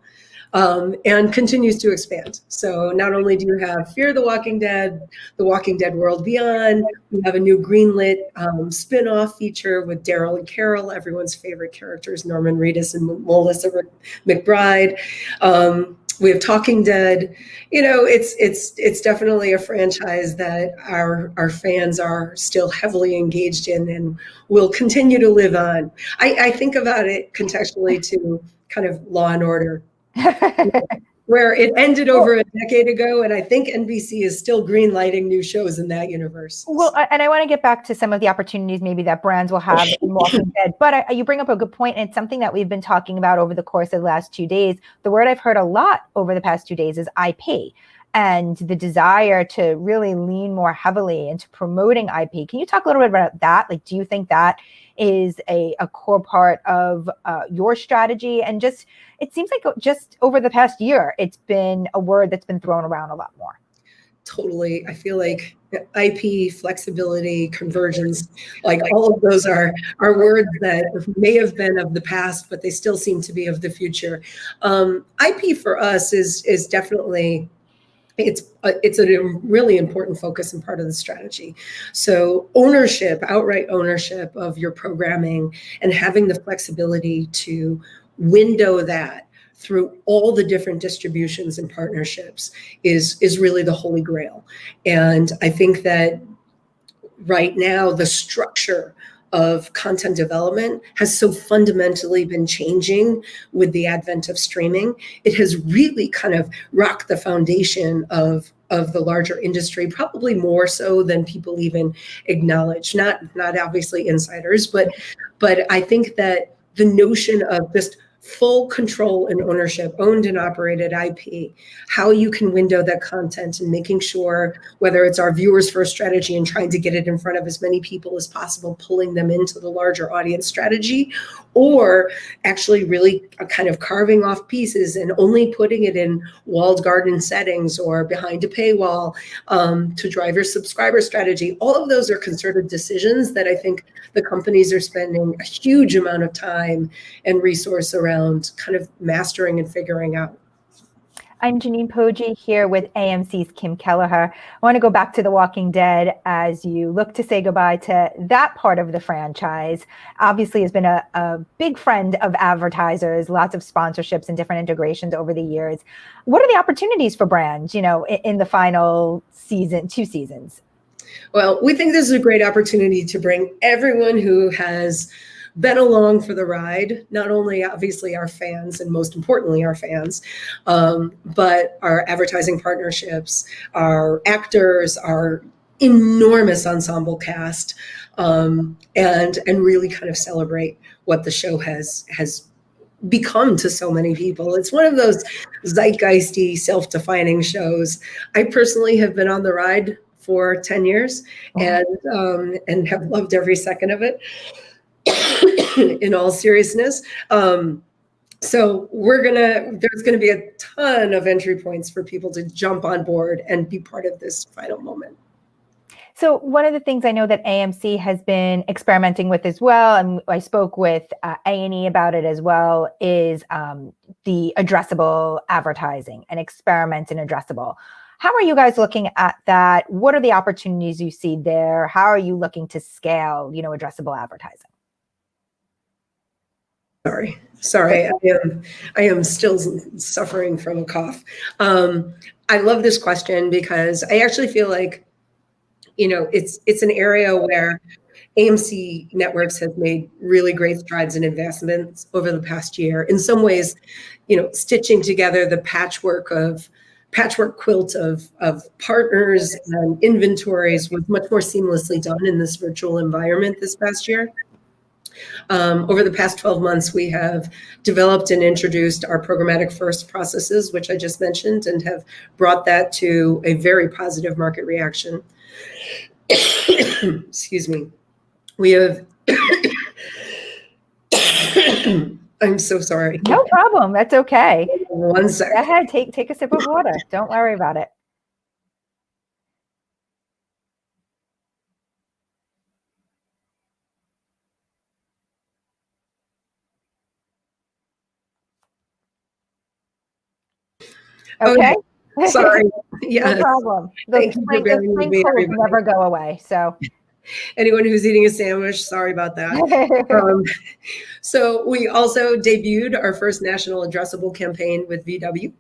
and continues to expand. So not only do you have Fear the Walking Dead World Beyond, we have a new greenlit spin-off feature with Daryl and Carol, everyone's favorite characters, Norman Reedus and Melissa McBride. We have Talking Dead. It's definitely a franchise that our fans are still heavily engaged in and will continue to live on. I think about it contextually to kind of Law and Order, where it ended over a decade ago, and I think NBC is still green lighting new shows in that universe. Well, and I want to get back to some of the opportunities maybe that brands will have in Walking Dead, but you bring up a good point, and it's something that we've been talking about over the course of the last 2 days. The word I've heard a lot over the past 2 days is IP, and the desire to really lean more heavily into promoting IP. Can you talk a little bit about that? Do you think that is a core part of your strategy? And just, it seems like just over the past year, it's been a word that's been thrown around a lot more. Totally. I feel like IP, flexibility, convergence, all of those are words that may have been of the past, but they still seem to be of the future. IP for us is definitely, it's a really important focus and part of the strategy. So outright ownership of your programming and having the flexibility to window that through all the different distributions and partnerships is really the holy grail. And I think that right now the structure of content development has so fundamentally been changing with the advent of streaming. It has really kind of rocked the foundation of the larger industry, probably more so than people even acknowledge. Not obviously insiders, but I think that the notion of just full control and ownership, owned and operated IP, how you can window that content and making sure whether it's our viewers first strategy and trying to get it in front of as many people as possible, pulling them into the larger audience strategy, or actually really kind of carving off pieces and only putting it in walled garden settings or behind a paywall to drive your subscriber strategy. All of those are concerted decisions that I think the companies are spending a huge amount of time and resource around kind of mastering and figuring out. I'm Janine Poggi here with AMC's Kim Kelleher. I want to go back to The Walking Dead as you look to say goodbye to that part of the franchise. Obviously has been a big friend of advertisers, lots of sponsorships and different integrations over the years. What are the opportunities for brands, in the final season, 2 seasons? Well, we think this is a great opportunity to bring everyone who has been along for the ride, not only obviously our fans and most importantly our fans, but our advertising partnerships, our actors, our enormous ensemble cast, and really kind of celebrate what the show has become to so many people. It's one of those zeitgeisty, self-defining shows. I personally have been on the ride for 10 years and have loved every second of it. In all seriousness. So there's gonna be a ton of entry points for people to jump on board and be part of this final moment. So one of the things I know that AMC has been experimenting with as well, and I spoke with A+E about it as well, is the addressable advertising and experiment in addressable. How are you guys looking at that? What are the opportunities you see there? How are you looking to scale, addressable advertising? Sorry, I am still suffering from a cough. I love this question because I actually feel like, it's an area where AMC Networks has made really great strides and investments over the past year. In some ways, stitching together the patchwork quilt of partners and inventories was much more seamlessly done in this virtual environment this past year. Over the past 12 months, we have developed and introduced our programmatic first processes, which I just mentioned, and have brought that to a very positive market reaction. Excuse me. We have, I'm so sorry. No problem. That's okay. 1 second. Go ahead. Take a sip of water. Don't worry about it. Okay. Sorry. Yes. No problem. Thank you for bearing with me, everybody. Never go away. So anyone who's eating a sandwich, sorry about that. So we also debuted our first national addressable campaign with VW,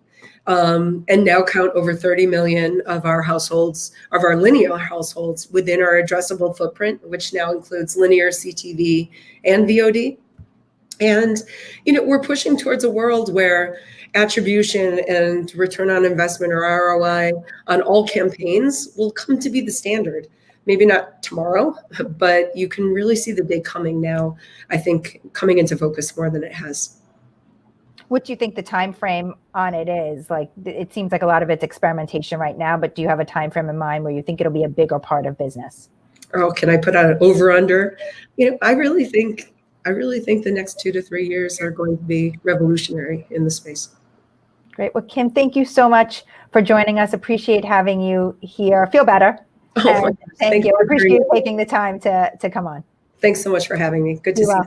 and now count over 30 million of our households, of our linear households within our addressable footprint, which now includes linear, CTV, and VOD. And, we're pushing towards a world where attribution and return on investment, or ROI, on all campaigns will come to be the standard. Maybe not tomorrow, but you can really see the day coming now, I think, coming into focus more than it has. What do you think the time frame on it is? Like, it seems like a lot of it's experimentation right now, but do you have a time frame in mind where you think it'll be a bigger part of business? Oh, can I put out an over under? I really think the next 2 to 3 years are going to be revolutionary in the space. Great. Well, Kim, thank you so much for joining us. Appreciate having you here. Feel better. Oh, thank you. Appreciate you taking the time to come on. Thanks so much for having me. Good to see you.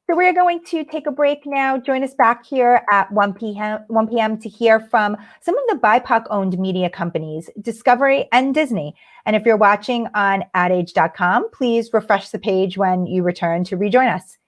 So we're going to take a break now. Join us back here at 1 p.m. to hear from some of the BIPOC-owned media companies, Discovery and Disney. And if you're watching on adage.com, please refresh the page when you return to rejoin us.